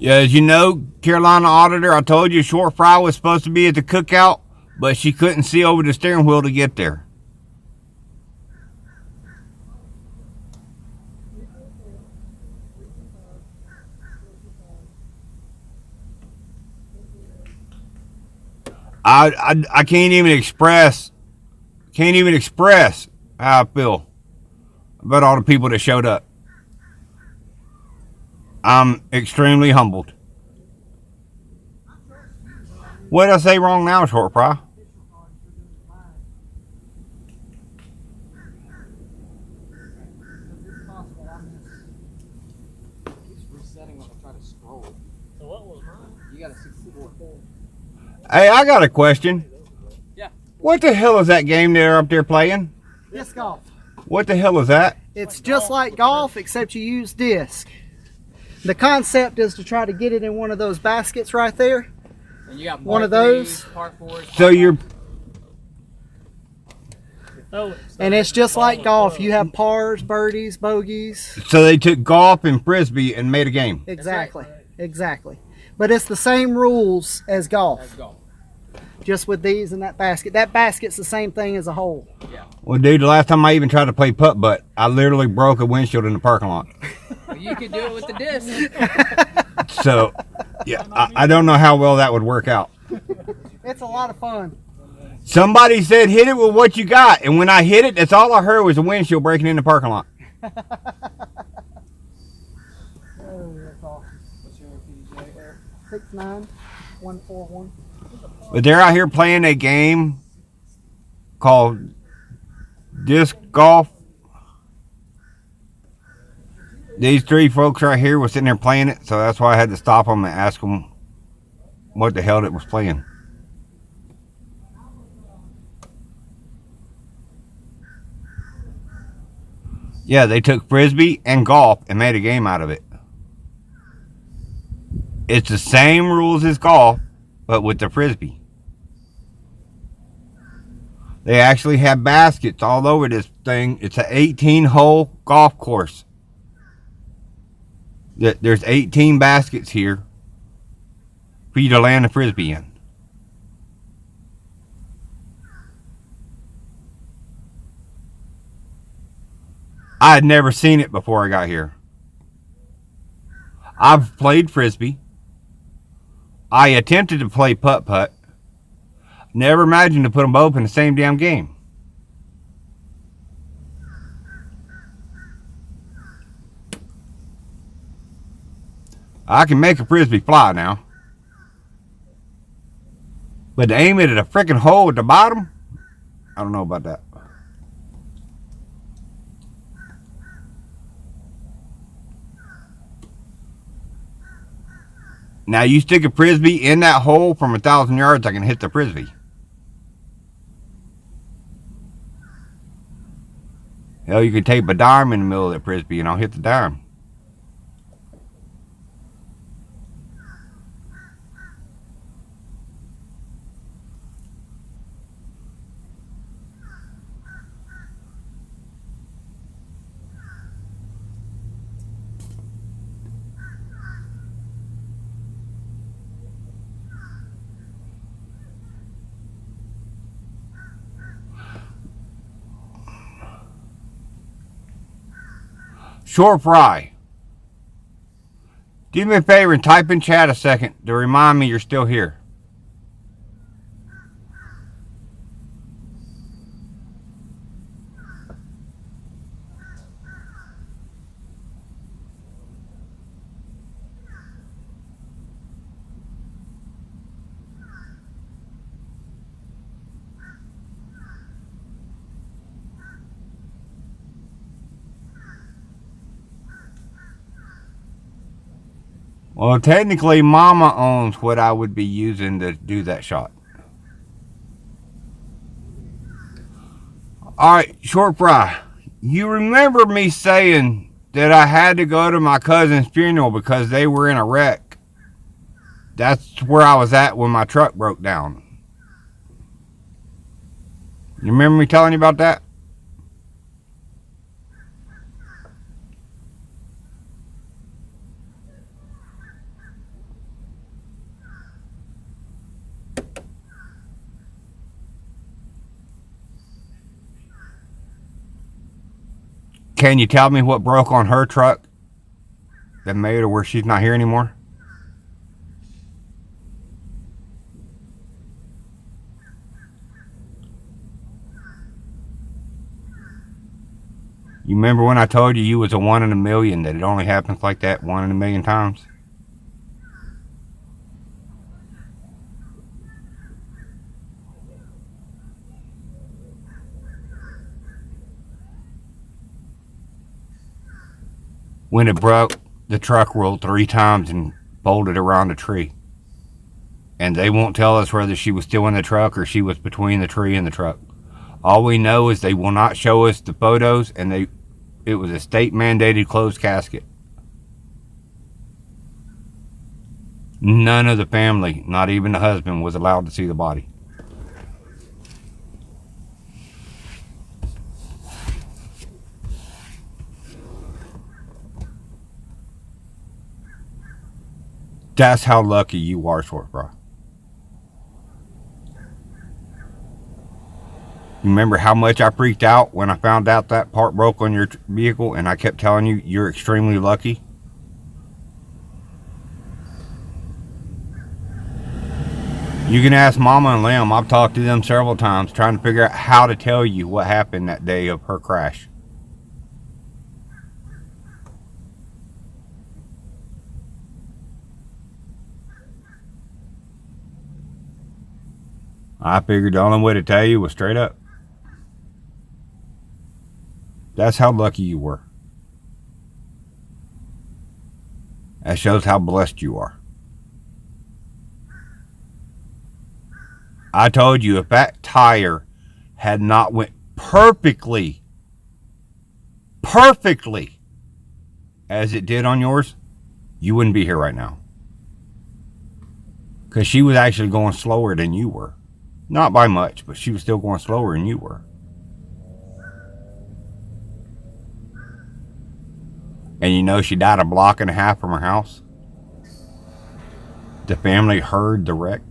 Yeah, as you know, Carolina Auditor, I told you Short Fry was supposed to be at the cookout, but she couldn't see over the steering wheel to get there. I can't even express how I feel about all the people that showed up. I'm extremely humbled. What did I say wrong now, Short Fry? Resetting when I try to scroll. So what was mine? You got a 64. Hey, I got a question. Yeah. What the hell is that game they're up there playing? Disc golf. What the hell is that? It's just like golf, except you use disc. The concept is to try to get it in one of those baskets right there. And you got One of par those. threes, par fours, So you're And it's just like golf. You have pars, birdies, bogeys. so they took golf and frisbee and made a game. Exactly. Exactly. But it's the same rules as golf, Let's go. just with these and that basket. That basket's the same thing as a hole. Well, dude, the last time I even tried to play putt-putt, I literally broke a windshield in the parking lot. Well, you could do it with the disc. So, yeah, I don't know how well that would work out. It's a lot of fun. Somebody said hit it with what you got, and when I hit it, that's all I heard was a windshield breaking in the parking lot. Oh, that's awesome. What's your PDJ there? 69141. But they're out here playing a game called disc golf. These three folks right here were sitting there playing it, so that's why I had to stop them and ask them what the hell it was playing. Yeah, they took frisbee and golf and made a game out of it. It's the same rules as golf, but with the frisbee. They actually have baskets all over this thing. It's an 18-hole golf course. There's 18 baskets here for you to land a frisbee in. I had never seen it before I got here. I've played frisbee. I attempted to play putt-putt. Never imagined to put them both in the same damn game. I can make a frisbee fly now. But to aim it at a freaking hole at the bottom, I don't know about that. Now you stick a frisbee in that hole from 1,000 yards, I can hit the frisbee. Hell, you can tape a dime in the middle of that frisbee and I'll hit the dime. Short Fry. Do me a favor and type in chat a second to remind me you're still here. Well, technically, Mama owns what I would be using to do that shot. Alright, Short Fry. You remember me saying that I had to go to my cousin's funeral because they were in a wreck? That's where I was at when my truck broke down. You remember me telling you about that? Can you tell me what broke on her truck that made her where she's not here anymore? You remember when I told you was a 1 in a million, that it only happens like that 1 in a million times? When it broke, the truck rolled 3 times and bolted around a tree. And they won't tell us whether she was still in the truck or she was between the tree and the truck. All we know is they will not show us the photos, and it was a state mandated closed casket. None of the family, not even the husband, was allowed to see the body. That's how lucky you are, short bro. Remember how much I freaked out when I found out that part broke on your vehicle, and I kept telling you you're extremely lucky? You can ask Mama and Lim. I've talked to them several times trying to figure out how to tell you what happened that day of her crash. I figured the only way to tell you was straight up. That's how lucky you were. That shows how blessed you are. I told you, if that tire had not went perfectly as it did on yours, you wouldn't be here right now. Because she was actually going slower than you were. Not by much, but she was still going slower than you were. And you know she died a block and a half from her house? The family heard the wreck.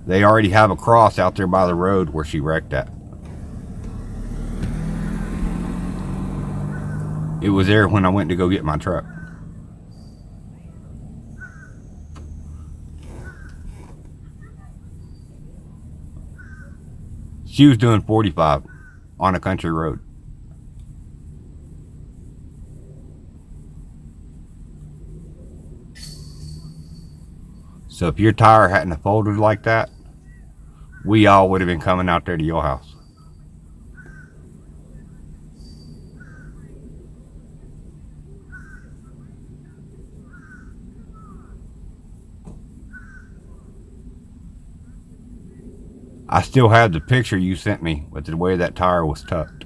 They already have a cross out there by the road where she wrecked at. It was there when I went to go get my truck. She was doing 45 on a country road. So if your tire hadn't folded like that, we all would have been coming out there to your house. I still have the picture you sent me with the way that tire was tucked.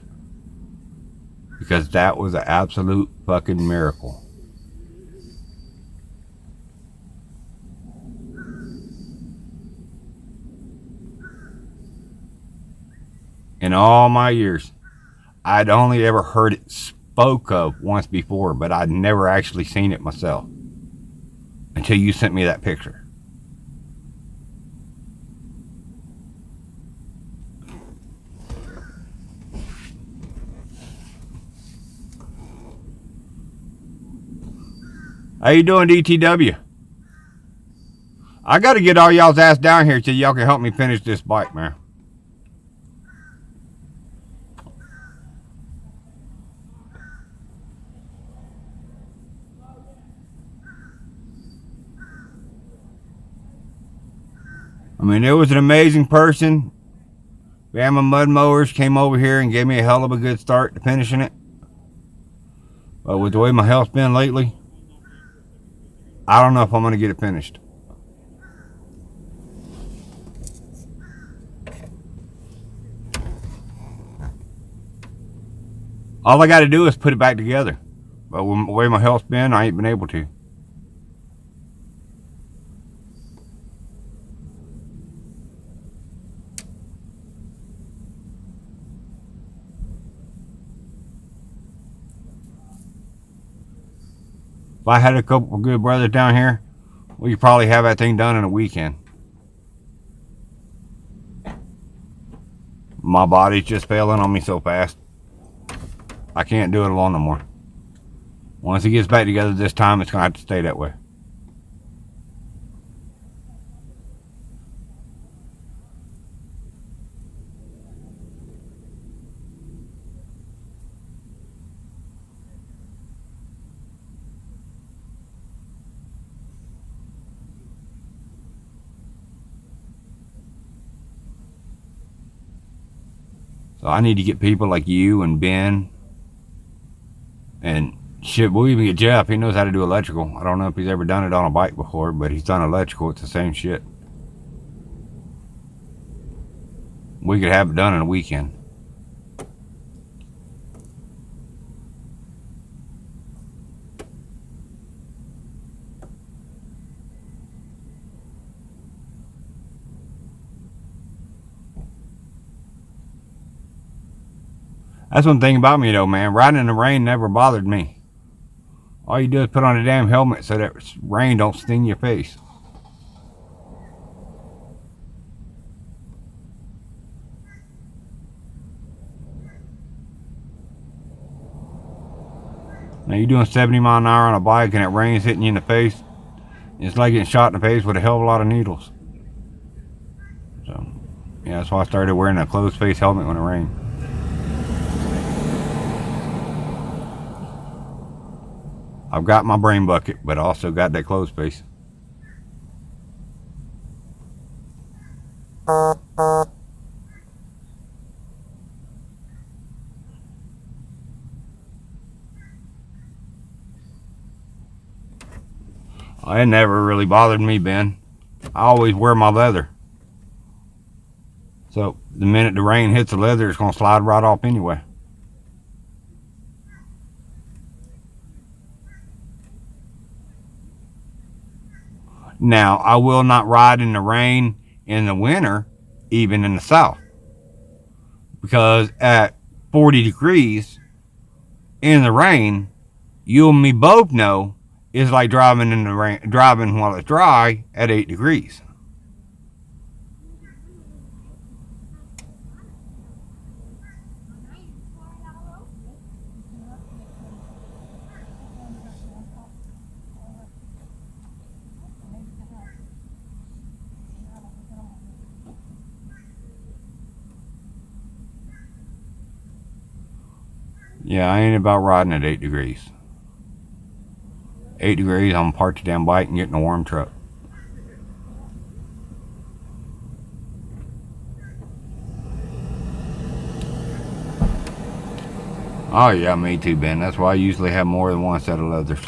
Because that was an absolute fucking miracle. In all my years, I'd only ever heard it spoke of once before, but I'd never actually seen it myself until you sent me that picture. How you doing, DTW? I got to get all y'all's ass down here so y'all can help me finish this bike, man. I mean, it was an amazing person. Bama Mud Mowers came over here and gave me a hell of a good start to finishing it. But with the way my health's been lately, I don't know if I'm going to get it finished. All I got to do is put it back together. But with the way my health's been, I ain't been able to. If I had a couple of good brothers down here, we could probably have that thing done in a weekend. My body's just failing on me so fast. I can't do it alone no more. Once it gets back together this time, it's going to have to stay that way. So I need to get people like you and Ben and shit. We'll even get Jeff. He knows how to do electrical. I don't know if he's ever done it on a bike before, but he's done electrical. It's the same shit. We could have it done in a weekend. That's one thing about me though, man. Riding in the rain never bothered me. All you do is put on a damn helmet so that rain don't sting your face. Now you're doing 70 miles an hour on a bike and it rain's hitting you in the face. It's like getting shot in the face with a hell of a lot of needles. So, yeah, that's why I started wearing a closed face helmet when it rained. I've got my brain bucket, but I also got that closed face. It never really bothered me, Ben. I always wear my leather. So the minute the rain hits the leather, it's going to slide right off anyway. Now, I will not ride in the rain in the winter, even in the south. Because at 40 degrees in the rain, you and me both know it's like driving in the rain, driving while it's dry at 8 degrees. Yeah, I ain't about riding at 8 degrees. 8 degrees, I'm gonna park the damn bike and get in a warm truck. Oh yeah, me too, Ben. That's why I usually have more than one set of leathers.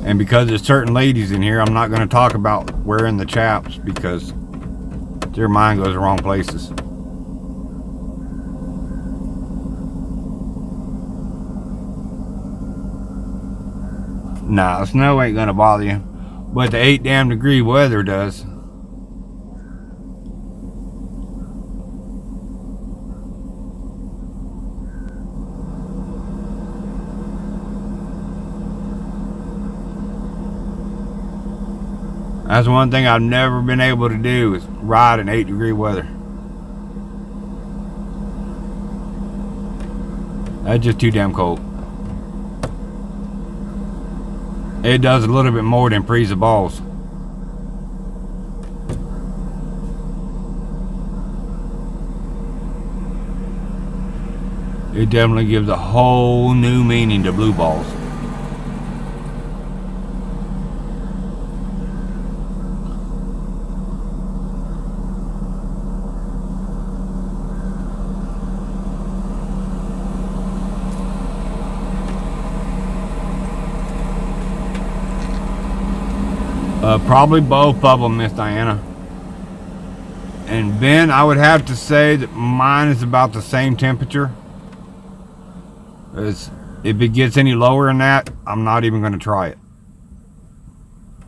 And because there's certain ladies in here, I'm not going to talk about wearing the chaps because their mind goes the wrong places. Nah, the snow ain't going to bother you, but the 8 damn degree weather does. That's one thing I've never been able to do is ride in 8 degree weather. That's just too damn cold. It does a little bit more than freeze the balls. It definitely gives a whole new meaning to blue balls. Probably both of them, Miss Diana. And Ben, I would have to say that mine is about the same temperature. If it gets any lower than that, I'm not even going to try it.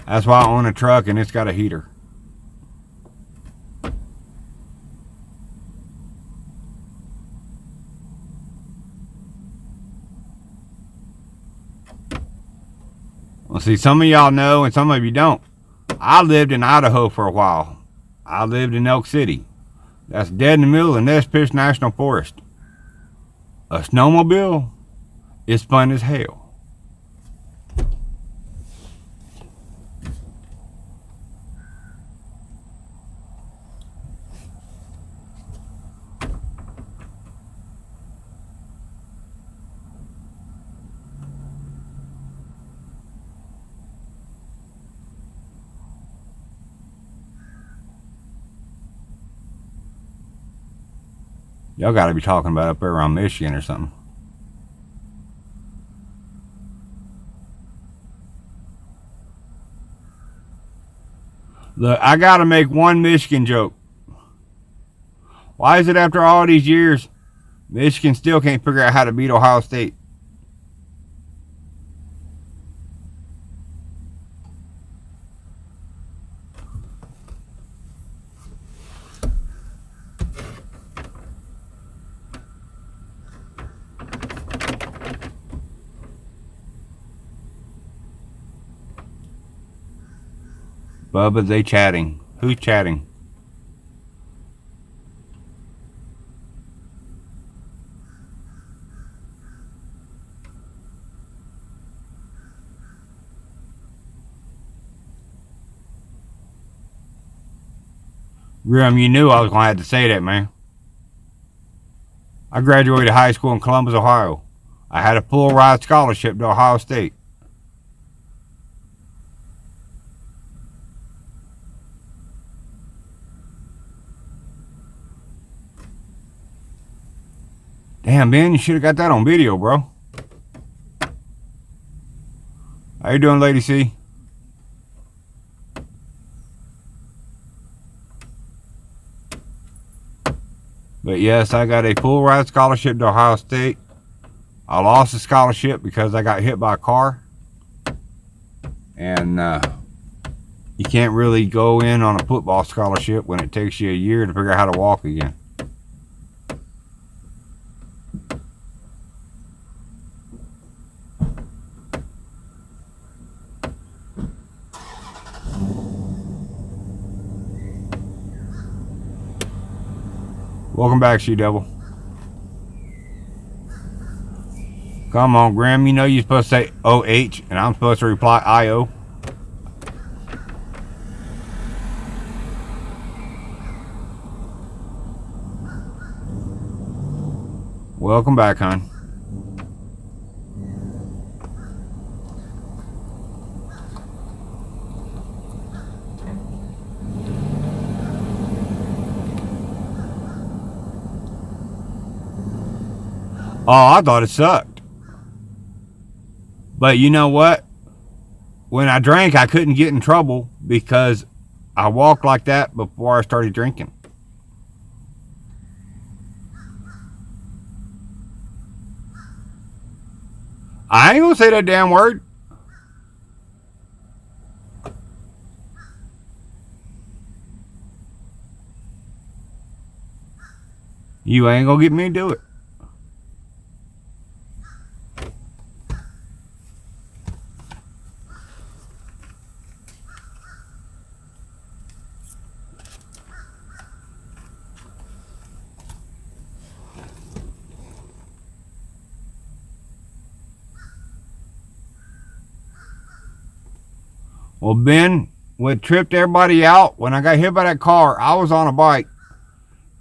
That's why I own a truck and it's got a heater. Well, see, some of y'all know and some of you don't. I lived in Idaho for a while. I lived in Elk City. That's dead in the middle of Nez Perce National Forest. A snowmobile is fun as hell. Y'all got to be talking about up there around Michigan or something. Look, I got to make one Michigan joke. Why is it after all these years, Michigan still can't figure out how to beat Ohio State? Bubba, they chatting. Who's chatting? Grim, you knew I was going to have to say that, man. I graduated high school in Columbus, Ohio. I had a full ride scholarship to Ohio State. Damn, Ben, you should have got that on video, bro. How you doing, Lady C? But yes, I got a full ride scholarship to Ohio State. I lost the scholarship because I got hit by a car. And you can't really go in on a football scholarship when it takes you a year to figure out how to walk again. Welcome back, She-Devil. Come on, Graham. You know you're supposed to say OH, and I'm supposed to reply IO. Welcome back, hon. Oh, I thought it sucked. But you know what? When I drank, I couldn't get in trouble because I walked like that before I started drinking. I ain't gonna say that damn word. You ain't gonna get me to do it. Well, Ben, what tripped everybody out, when I got hit by that car, I was on a bike,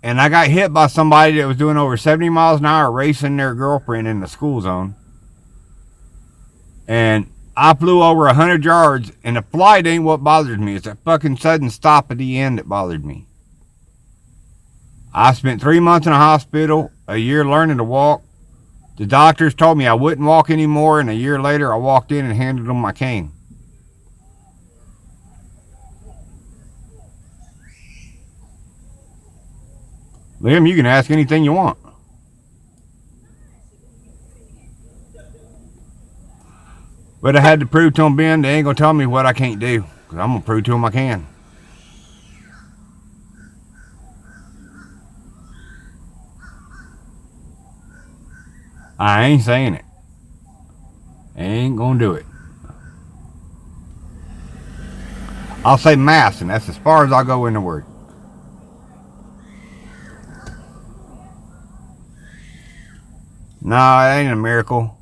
and I got hit by somebody that was doing over 70 miles an hour racing their girlfriend in the school zone. And I flew over 100 yards, and the flight ain't what bothers me. It's that fucking sudden stop at the end that bothered me. I spent 3 months in a hospital, a year learning to walk. The doctors told me I wouldn't walk anymore, and a year later I walked in and handed them my cane. Liam, you can ask anything you want. But I had to prove to them, Ben, they ain't going to tell me what I can't do. Because I'm going to prove to them I can. I ain't saying it. I ain't going to do it. I'll say mass, and that's as far as I'll go in the word. No, it ain't a miracle.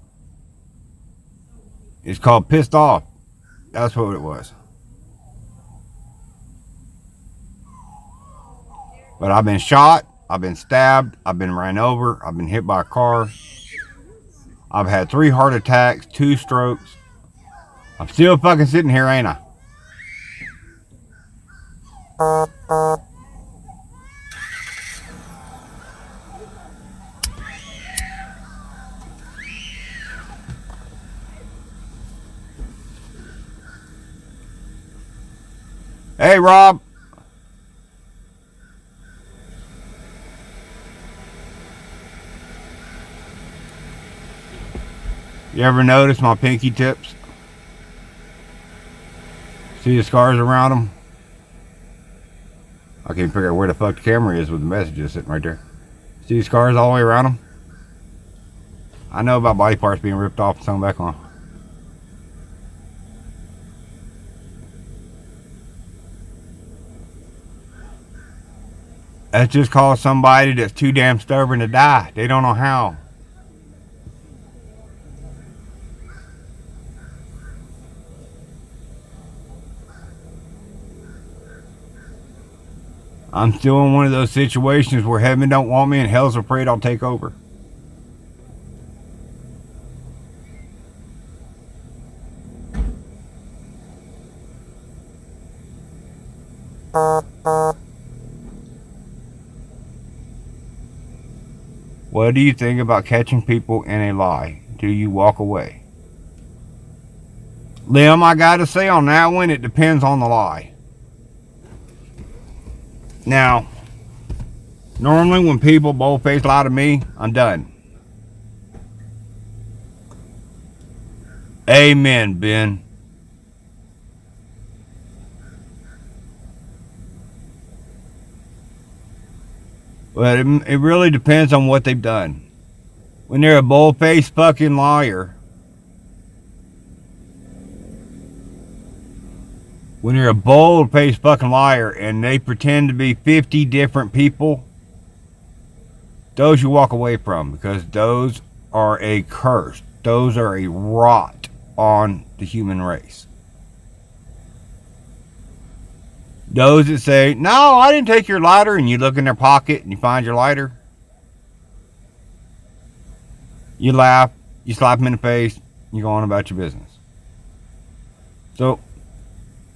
It's called pissed off. That's what it was. But I've been shot, I've been stabbed, I've been ran over, I've been hit by a car. I've had 3 heart attacks, 2 strokes. I'm still fucking sitting here, ain't I? Hey, Rob. You ever notice my pinky tips? See the scars around them? I can't figure out where the fuck the camera is with the messages sitting right there. See the scars all the way around them? I know about body parts being ripped off and sewn back on. That's just called somebody that's too damn stubborn to die. They don't know how. I'm still in one of those situations where heaven don't want me and hell's afraid I'll take over. What do you think about catching people in a lie? Do you walk away? Lim, I gotta say on that one, it depends on the lie. Now, normally when people bold-faced lie to me, I'm done. Amen, Ben. But it really depends on what they've done. When they're a bold-faced fucking liar, when you're a bold-faced fucking liar and they pretend to be 50 different people, those you walk away from, because those are a curse. Those are a rot on the human race. Those that say, no, I didn't take your lighter, and you look in their pocket and you find your lighter. You laugh, you slap them in the face, you go on about your business. So,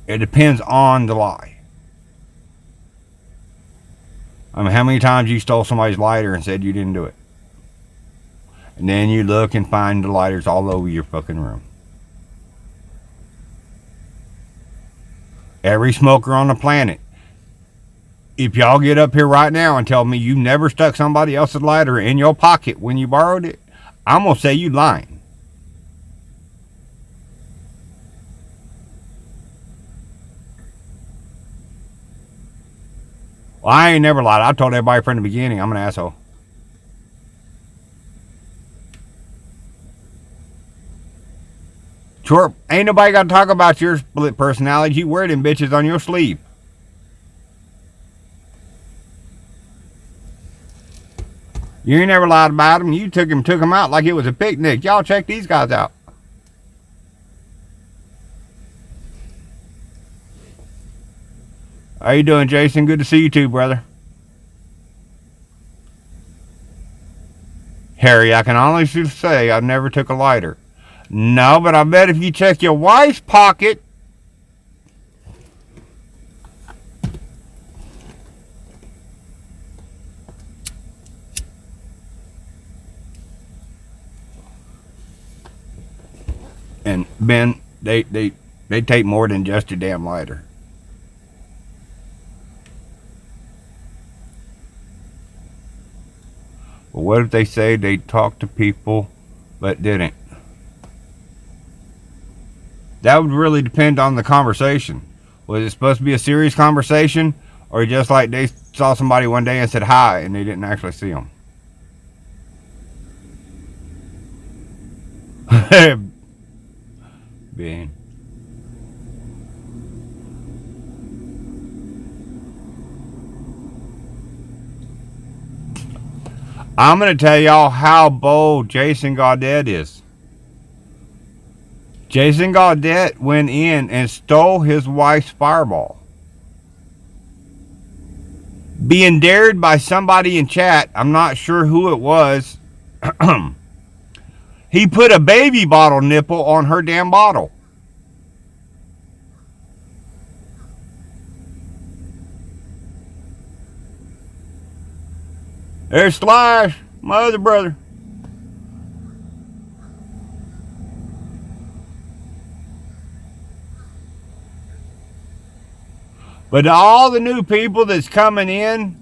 it depends on the lie. I mean, how many times you stole somebody's lighter and said you didn't do it? And then you look and find the lighters all over your fucking room. Every smoker on the planet. If y'all get up here right now and tell me you never stuck somebody else's lighter in your pocket when you borrowed it, I'm going to say you lying. Well, I ain't never lied. I told everybody from the beginning I'm an asshole. Sure, ain't nobody got to talk about your split personality. You wear them bitches on your sleeve. You ain't never lied about them. You took them out like it was a picnic. Y'all check these guys out. How you doing, Jason? Good to see you too, brother. Harry, I can honestly say I never took a lighter. No, but I bet if you check your wife's pocket, and Ben, they take more than just your damn lighter. But what if they say they talked to people but didn't? That would really depend on the conversation. Was it supposed to be a serious conversation, or just like they saw somebody one day and said hi and they didn't actually see them? Ben. I'm going to tell y'all how bold Jason Gaudet is. Jason Gaudet went in and stole his wife's Fireball. Being dared by somebody in chat, I'm not sure who it was, he put a baby bottle nipple on her damn bottle. There's Slash, my other brother. But to all the new people that's coming in,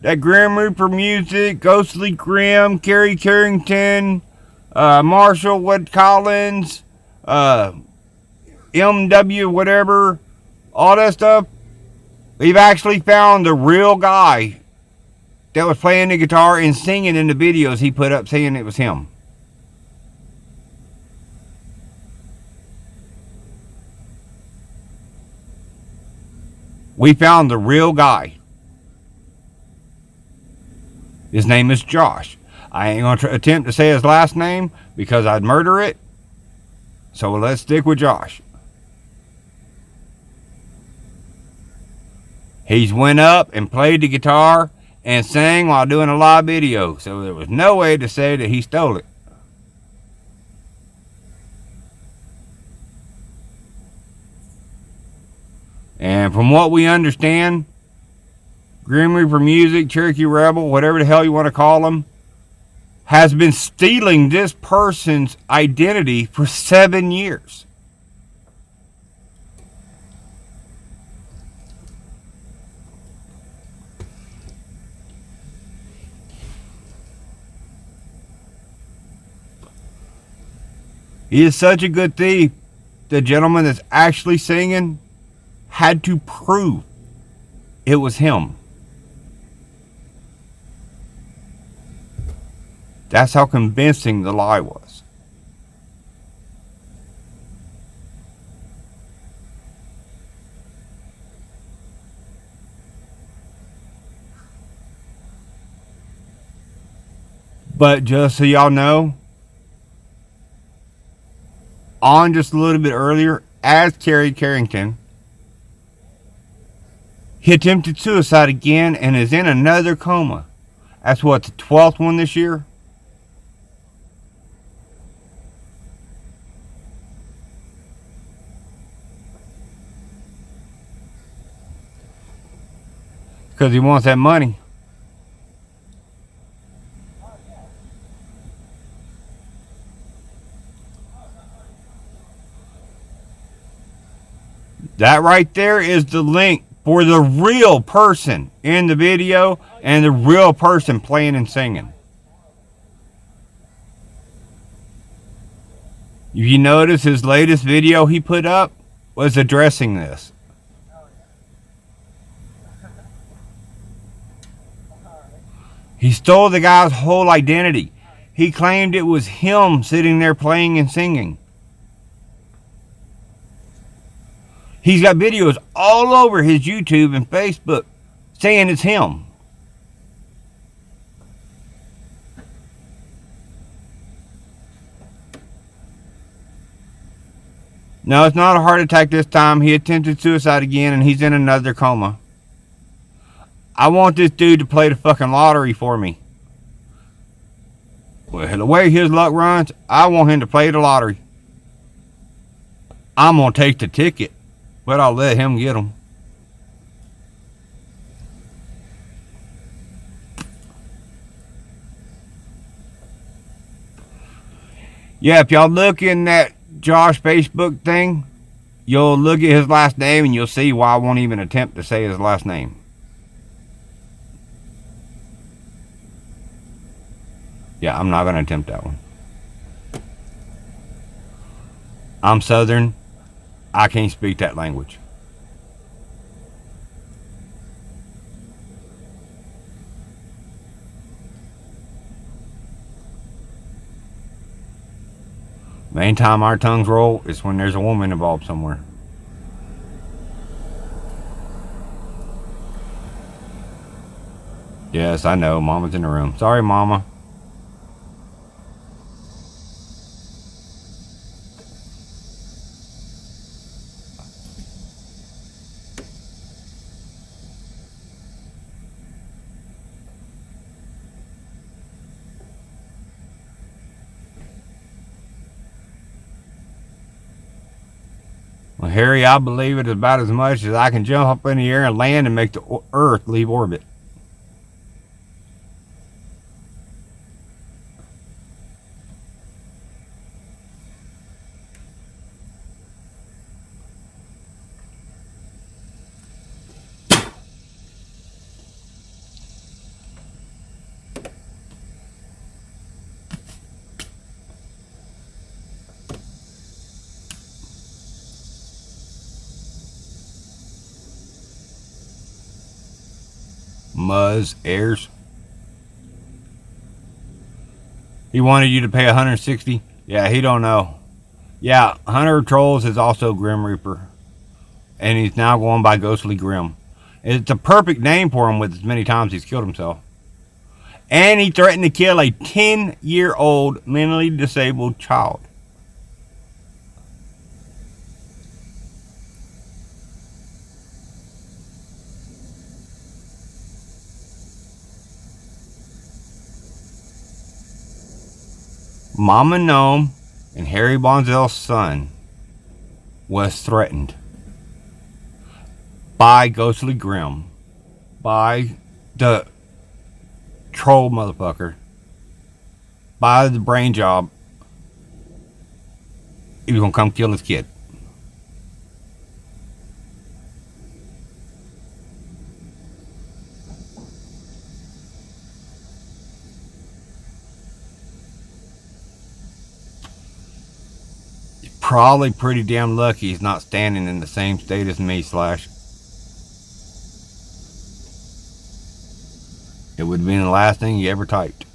that Grim Reaper Music, Ghostly Grim, Kerry Carrington, Marshall Wood Collins, MW whatever, all that stuff, we've actually found the real guy that was playing the guitar and singing in the videos he put up saying it was him. We found the real guy. His name is Josh. I ain't going to attempt to say his last name because I'd murder it. So let's stick with Josh. He's went up and played the guitar and sang while doing a live video. So there was no way to say that he stole it. And from what we understand, Grim Reaper Music, Cherokee Rebel, whatever the hell you want to call them, has been stealing this person's identity for 7 years. He is such a good thief. The gentleman that's actually singing had to prove it was him. That's how convincing the lie was. But just so y'all know, on just a little bit earlier, as Kerry Carrington, he attempted suicide again and is in another coma. That's what, the 12th one this year? Because he wants that money. That right there is the link for the real person in the video and the real person playing and singing. If you notice, his latest video he put up was addressing this. He stole the guy's whole identity. He claimed it was him sitting there playing and singing. He's got videos all over his YouTube and Facebook saying it's him. No, it's not a heart attack this time. He attempted suicide again and he's in another coma. I want this dude to play the fucking lottery for me. Well, the way his luck runs, I want him to play the lottery. I'm going to take the ticket, but I'll let him get them. Yeah, if y'all look in that Josh Facebook thing, you'll look at his last name and you'll see why I won't even attempt to say his last name. Yeah, I'm not going to attempt that one. I'm Southern. I can't speak that language. Main time our tongues roll is when there's a woman involved somewhere. Yes, I know. Mama's in the room. Sorry, Mama. Well, Harry, I believe it about as much as I can jump up in the air and land and make the Earth leave orbit. Muzz Airs. He wanted you to pay 160. Yeah, he don't know. Yeah, Hunter Trolls is also Grim Reaper, and he's now going by Ghostly Grim. It's a perfect name for him with as many times he's killed himself. And he threatened to kill a 10-year-old mentally disabled child. Mama Gnome and Harry Bonzell's son was threatened by Ghostly Grim, by the troll motherfucker, by the brain job. He was gonna come kill his kid. Probably pretty damn lucky he's not standing in the same state as me, Slash. It would have been the last thing he ever typed.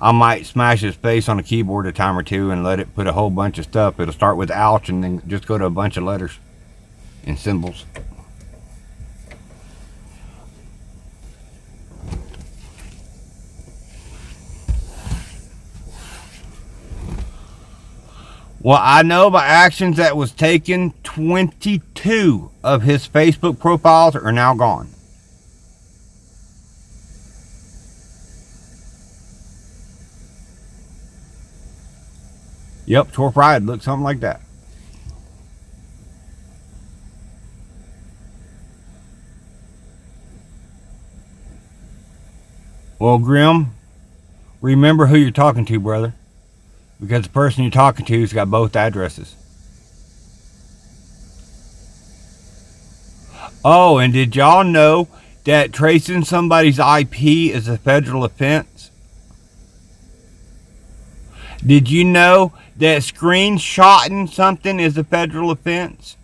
I might smash his face on a keyboard a time or two and let it put a whole bunch of stuff. It'll start with ouch and then just go to a bunch of letters and symbols. Well, I know by actions that was taken, 22 of his Facebook profiles are now gone. Yep, Tor Pride looks something like that. Well, Grim, remember who you're talking to, brother. Because the person you're talking to has got both addresses. Oh, and did y'all know that tracing somebody's IP is a federal offense? Did you know that screenshotting something is a federal offense?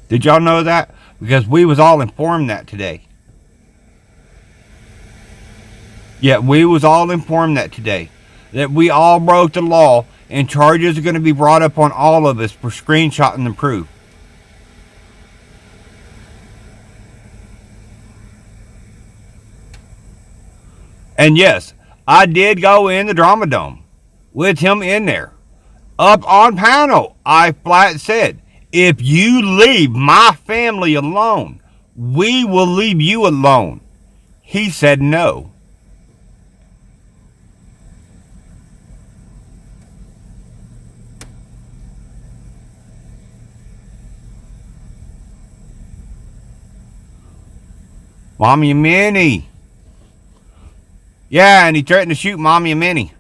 Did y'all know that? Because we was all informed that today. Yeah, we was all informed that today. That we all broke the law and charges are going to be brought up on all of us for screenshotting the proof. And yes, I did go in the Drama Dome with him in there. Up on panel, I flat said, if you leave my family alone, we will leave you alone. He said no. Mommy and Minnie. Yeah, and he threatened to shoot Mommy and Minnie.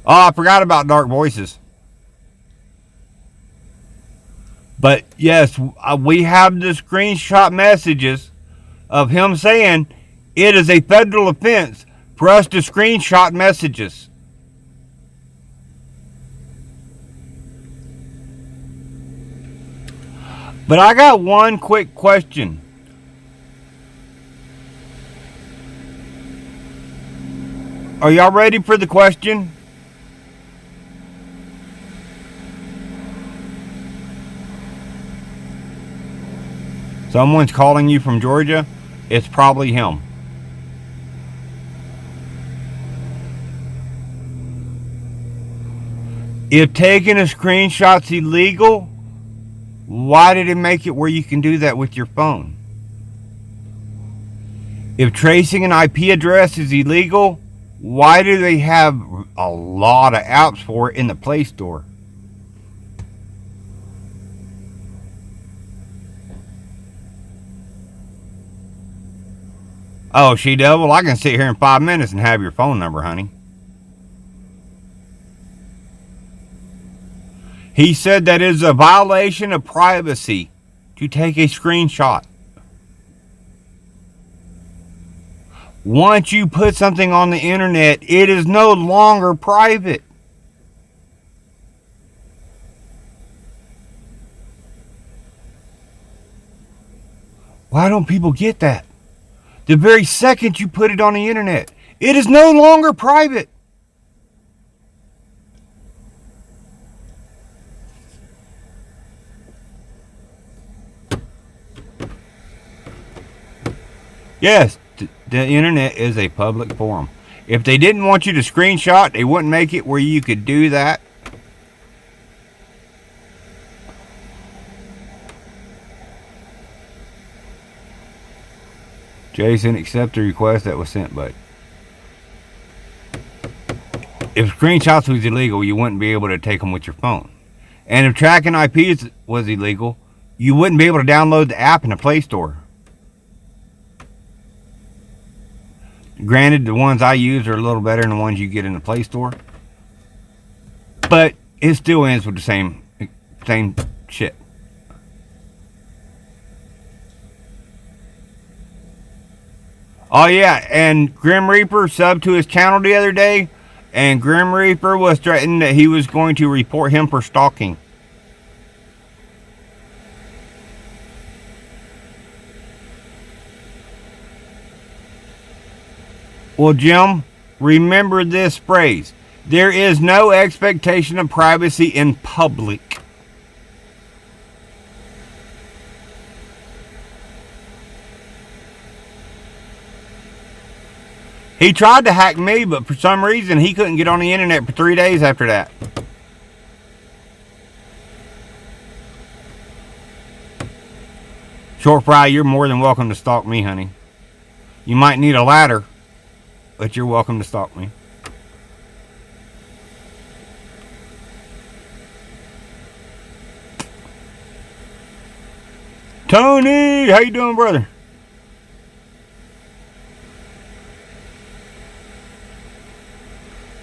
Oh, I forgot about Dark Voices. But yes, we have the screenshot messages of him saying it is a federal offense for us to screenshot messages. But I got one quick question. Are y'all ready for the question? Someone's calling you from Georgia. It's probably him. If taking a screenshot's illegal, why did it make it where you can do that with your phone? If tracing an IP address is illegal, why do they have a lot of apps for it in the Play Store? Oh, She-Devil, I can sit here in 5 minutes and have your phone number, honey. He said that it is a violation of privacy to take a screenshot. Once you put something on the internet, it is no longer private. Why don't people get that? The very second you put it on the internet, it is no longer private. Yes, the internet is a public forum. If they didn't want you to screenshot, they wouldn't make it where you could do that. Jason, accept the request that was sent, but if screenshots was illegal, you wouldn't be able to take them with your phone. And if tracking IPs was illegal, you wouldn't be able to download the app in the Play Store. Granted, the ones I use are a little better than the ones you get in the Play Store, but it still ends with the same shit. Oh yeah, and Grim Reaper subbed to his channel the other day, and Grim Reaper was threatening that he was going to report him for stalking. Well, Jim, remember this phrase. There is no expectation of privacy in public. He tried to hack me, but for some reason he couldn't get on the internet for 3 days after that. Short Fry, you're more than welcome to stalk me, honey. You might need a ladder, but you're welcome to stalk me. Tony, how you doing, brother?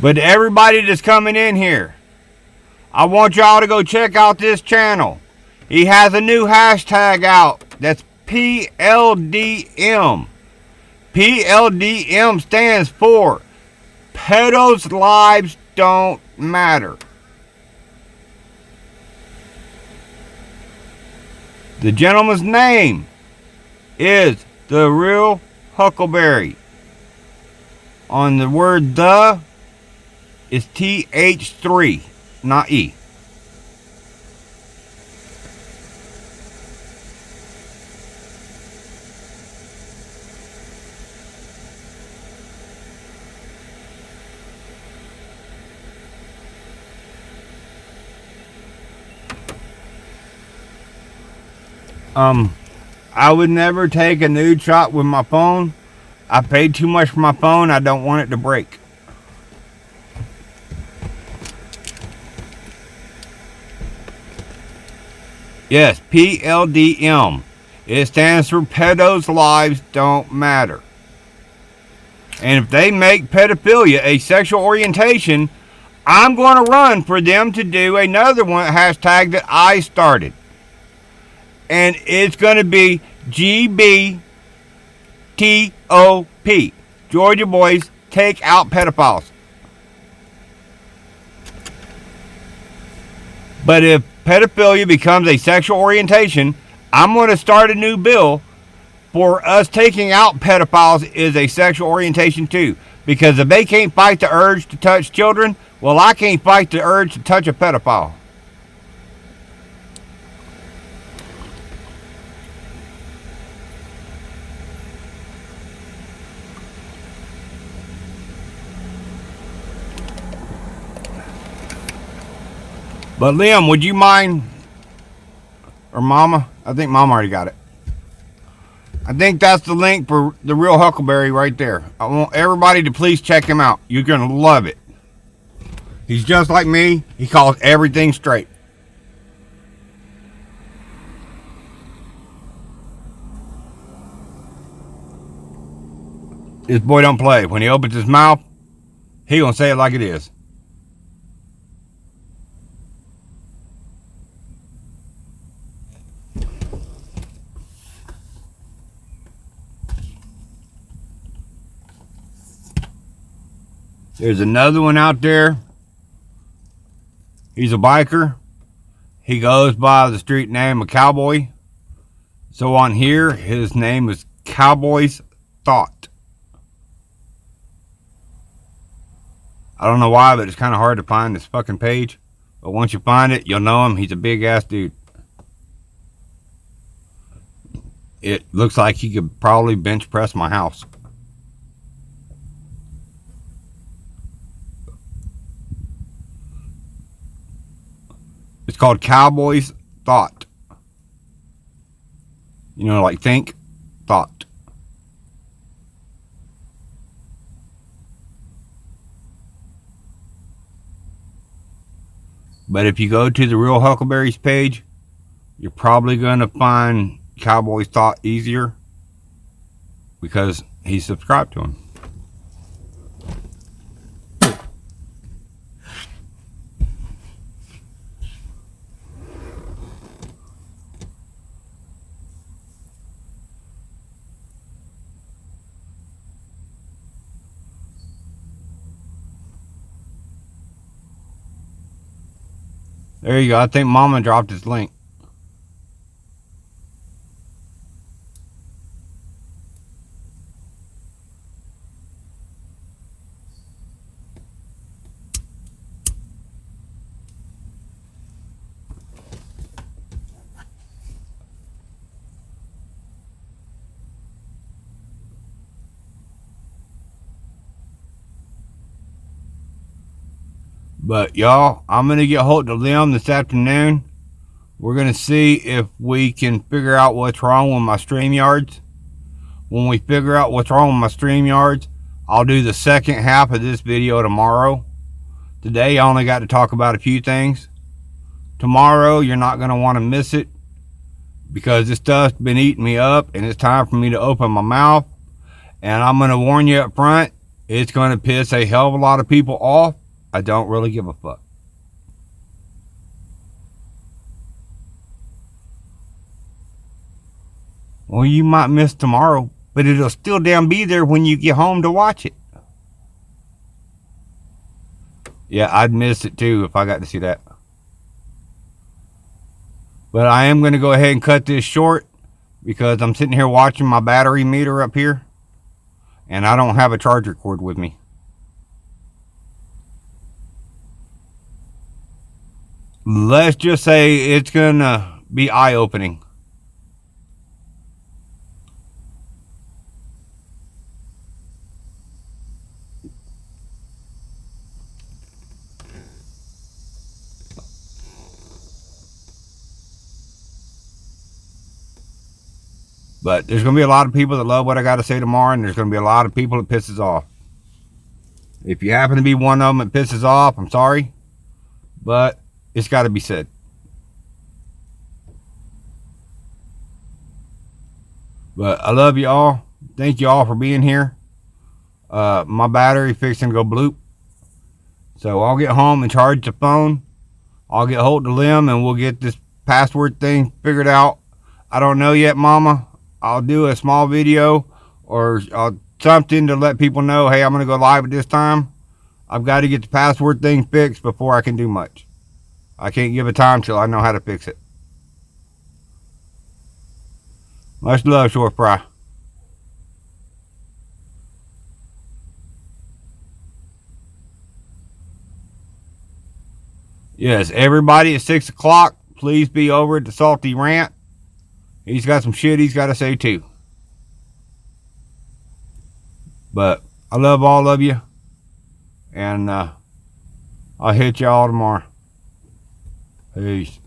But everybody that's coming in here, I want y'all to go check out this channel. He has a new hashtag out. That's PLDM. PLDM stands for Pedos' Lives Don't Matter. The gentleman's name is The Real Huckleberry. On the word the is TH3, not E. I would never take a nude shot with my phone. I paid too much for my phone. I don't want it to break. Yes, PLDM. It stands for Pedos' Lives Don't Matter. And if they make pedophilia a sexual orientation, I'm going to run for them to do another one hashtag that I started. And it's going to be GBTOP. Georgia boys, take out pedophiles. But if pedophilia becomes a sexual orientation, I'm going to start a new bill for us taking out pedophiles is a sexual orientation too. Because if they can't fight the urge to touch children, well, I can't fight the urge to touch a pedophile. But Liam, would you mind, or Mama? I think Mama already got it. I think that's the link for the real Huckleberry right there. I want everybody to please check him out. You're going to love it. He's just like me. He calls everything straight. This boy don't play. When he opens his mouth, he going to say it like it is. There's another one out there. He's a biker. He goes by the street name of Cowboy. So on here, his name is Cowboy's Thought. I don't know why, but it's kind of hard to find this fucking page. But once you find it, you'll know him. He's a big ass dude. It looks like he could probably bench press my house. It's called Cowboy's Thought. You know, like think, thought. But if you go to the Real Huckleberries page, you're probably going to find Cowboy's Thought easier because he's subscribed to him. There you go. I think Mama dropped his link. But y'all, I'm going to get hold of Liam this afternoon. We're going to see if we can figure out what's wrong with my StreamYards. When we figure out what's wrong with my StreamYards, I'll do the second half of this video tomorrow. Today, I only got to talk about a few things. Tomorrow, you're not going to want to miss it because this stuff's been eating me up and it's time for me to open my mouth. And I'm going to warn you up front, it's going to piss a hell of a lot of people off. I don't really give a fuck. Well, you might miss tomorrow, but it'll still damn be there when you get home to watch it. Yeah, I'd miss it too if I got to see that. But I am going to go ahead and cut this short because I'm sitting here watching my battery meter up here and I don't have a charger cord with me. Let's just say it's gonna be eye-opening. But there's gonna be a lot of people that love what I gotta say tomorrow, and there's gonna be a lot of people that pisses off. If you happen to be one of them that pisses off, I'm sorry, but it's got to be said. But I love you all. Thank you all for being here. My battery fixing to go bloop. So I'll get home and charge the phone. I'll get hold of Liam and we'll get this password thing figured out. I don't know yet, Mama. I'll do a small video or something to let people know, hey, I'm going to go live at this time. I've got to get the password thing fixed before I can do much. I can't give a time till I know how to fix it. Much love, Short Fry. Yes, everybody at 6 o'clock, please be over at the Salty Rant. He's got some shit he's got to say too. But I love all of you. And I'll hit y'all tomorrow. Peace.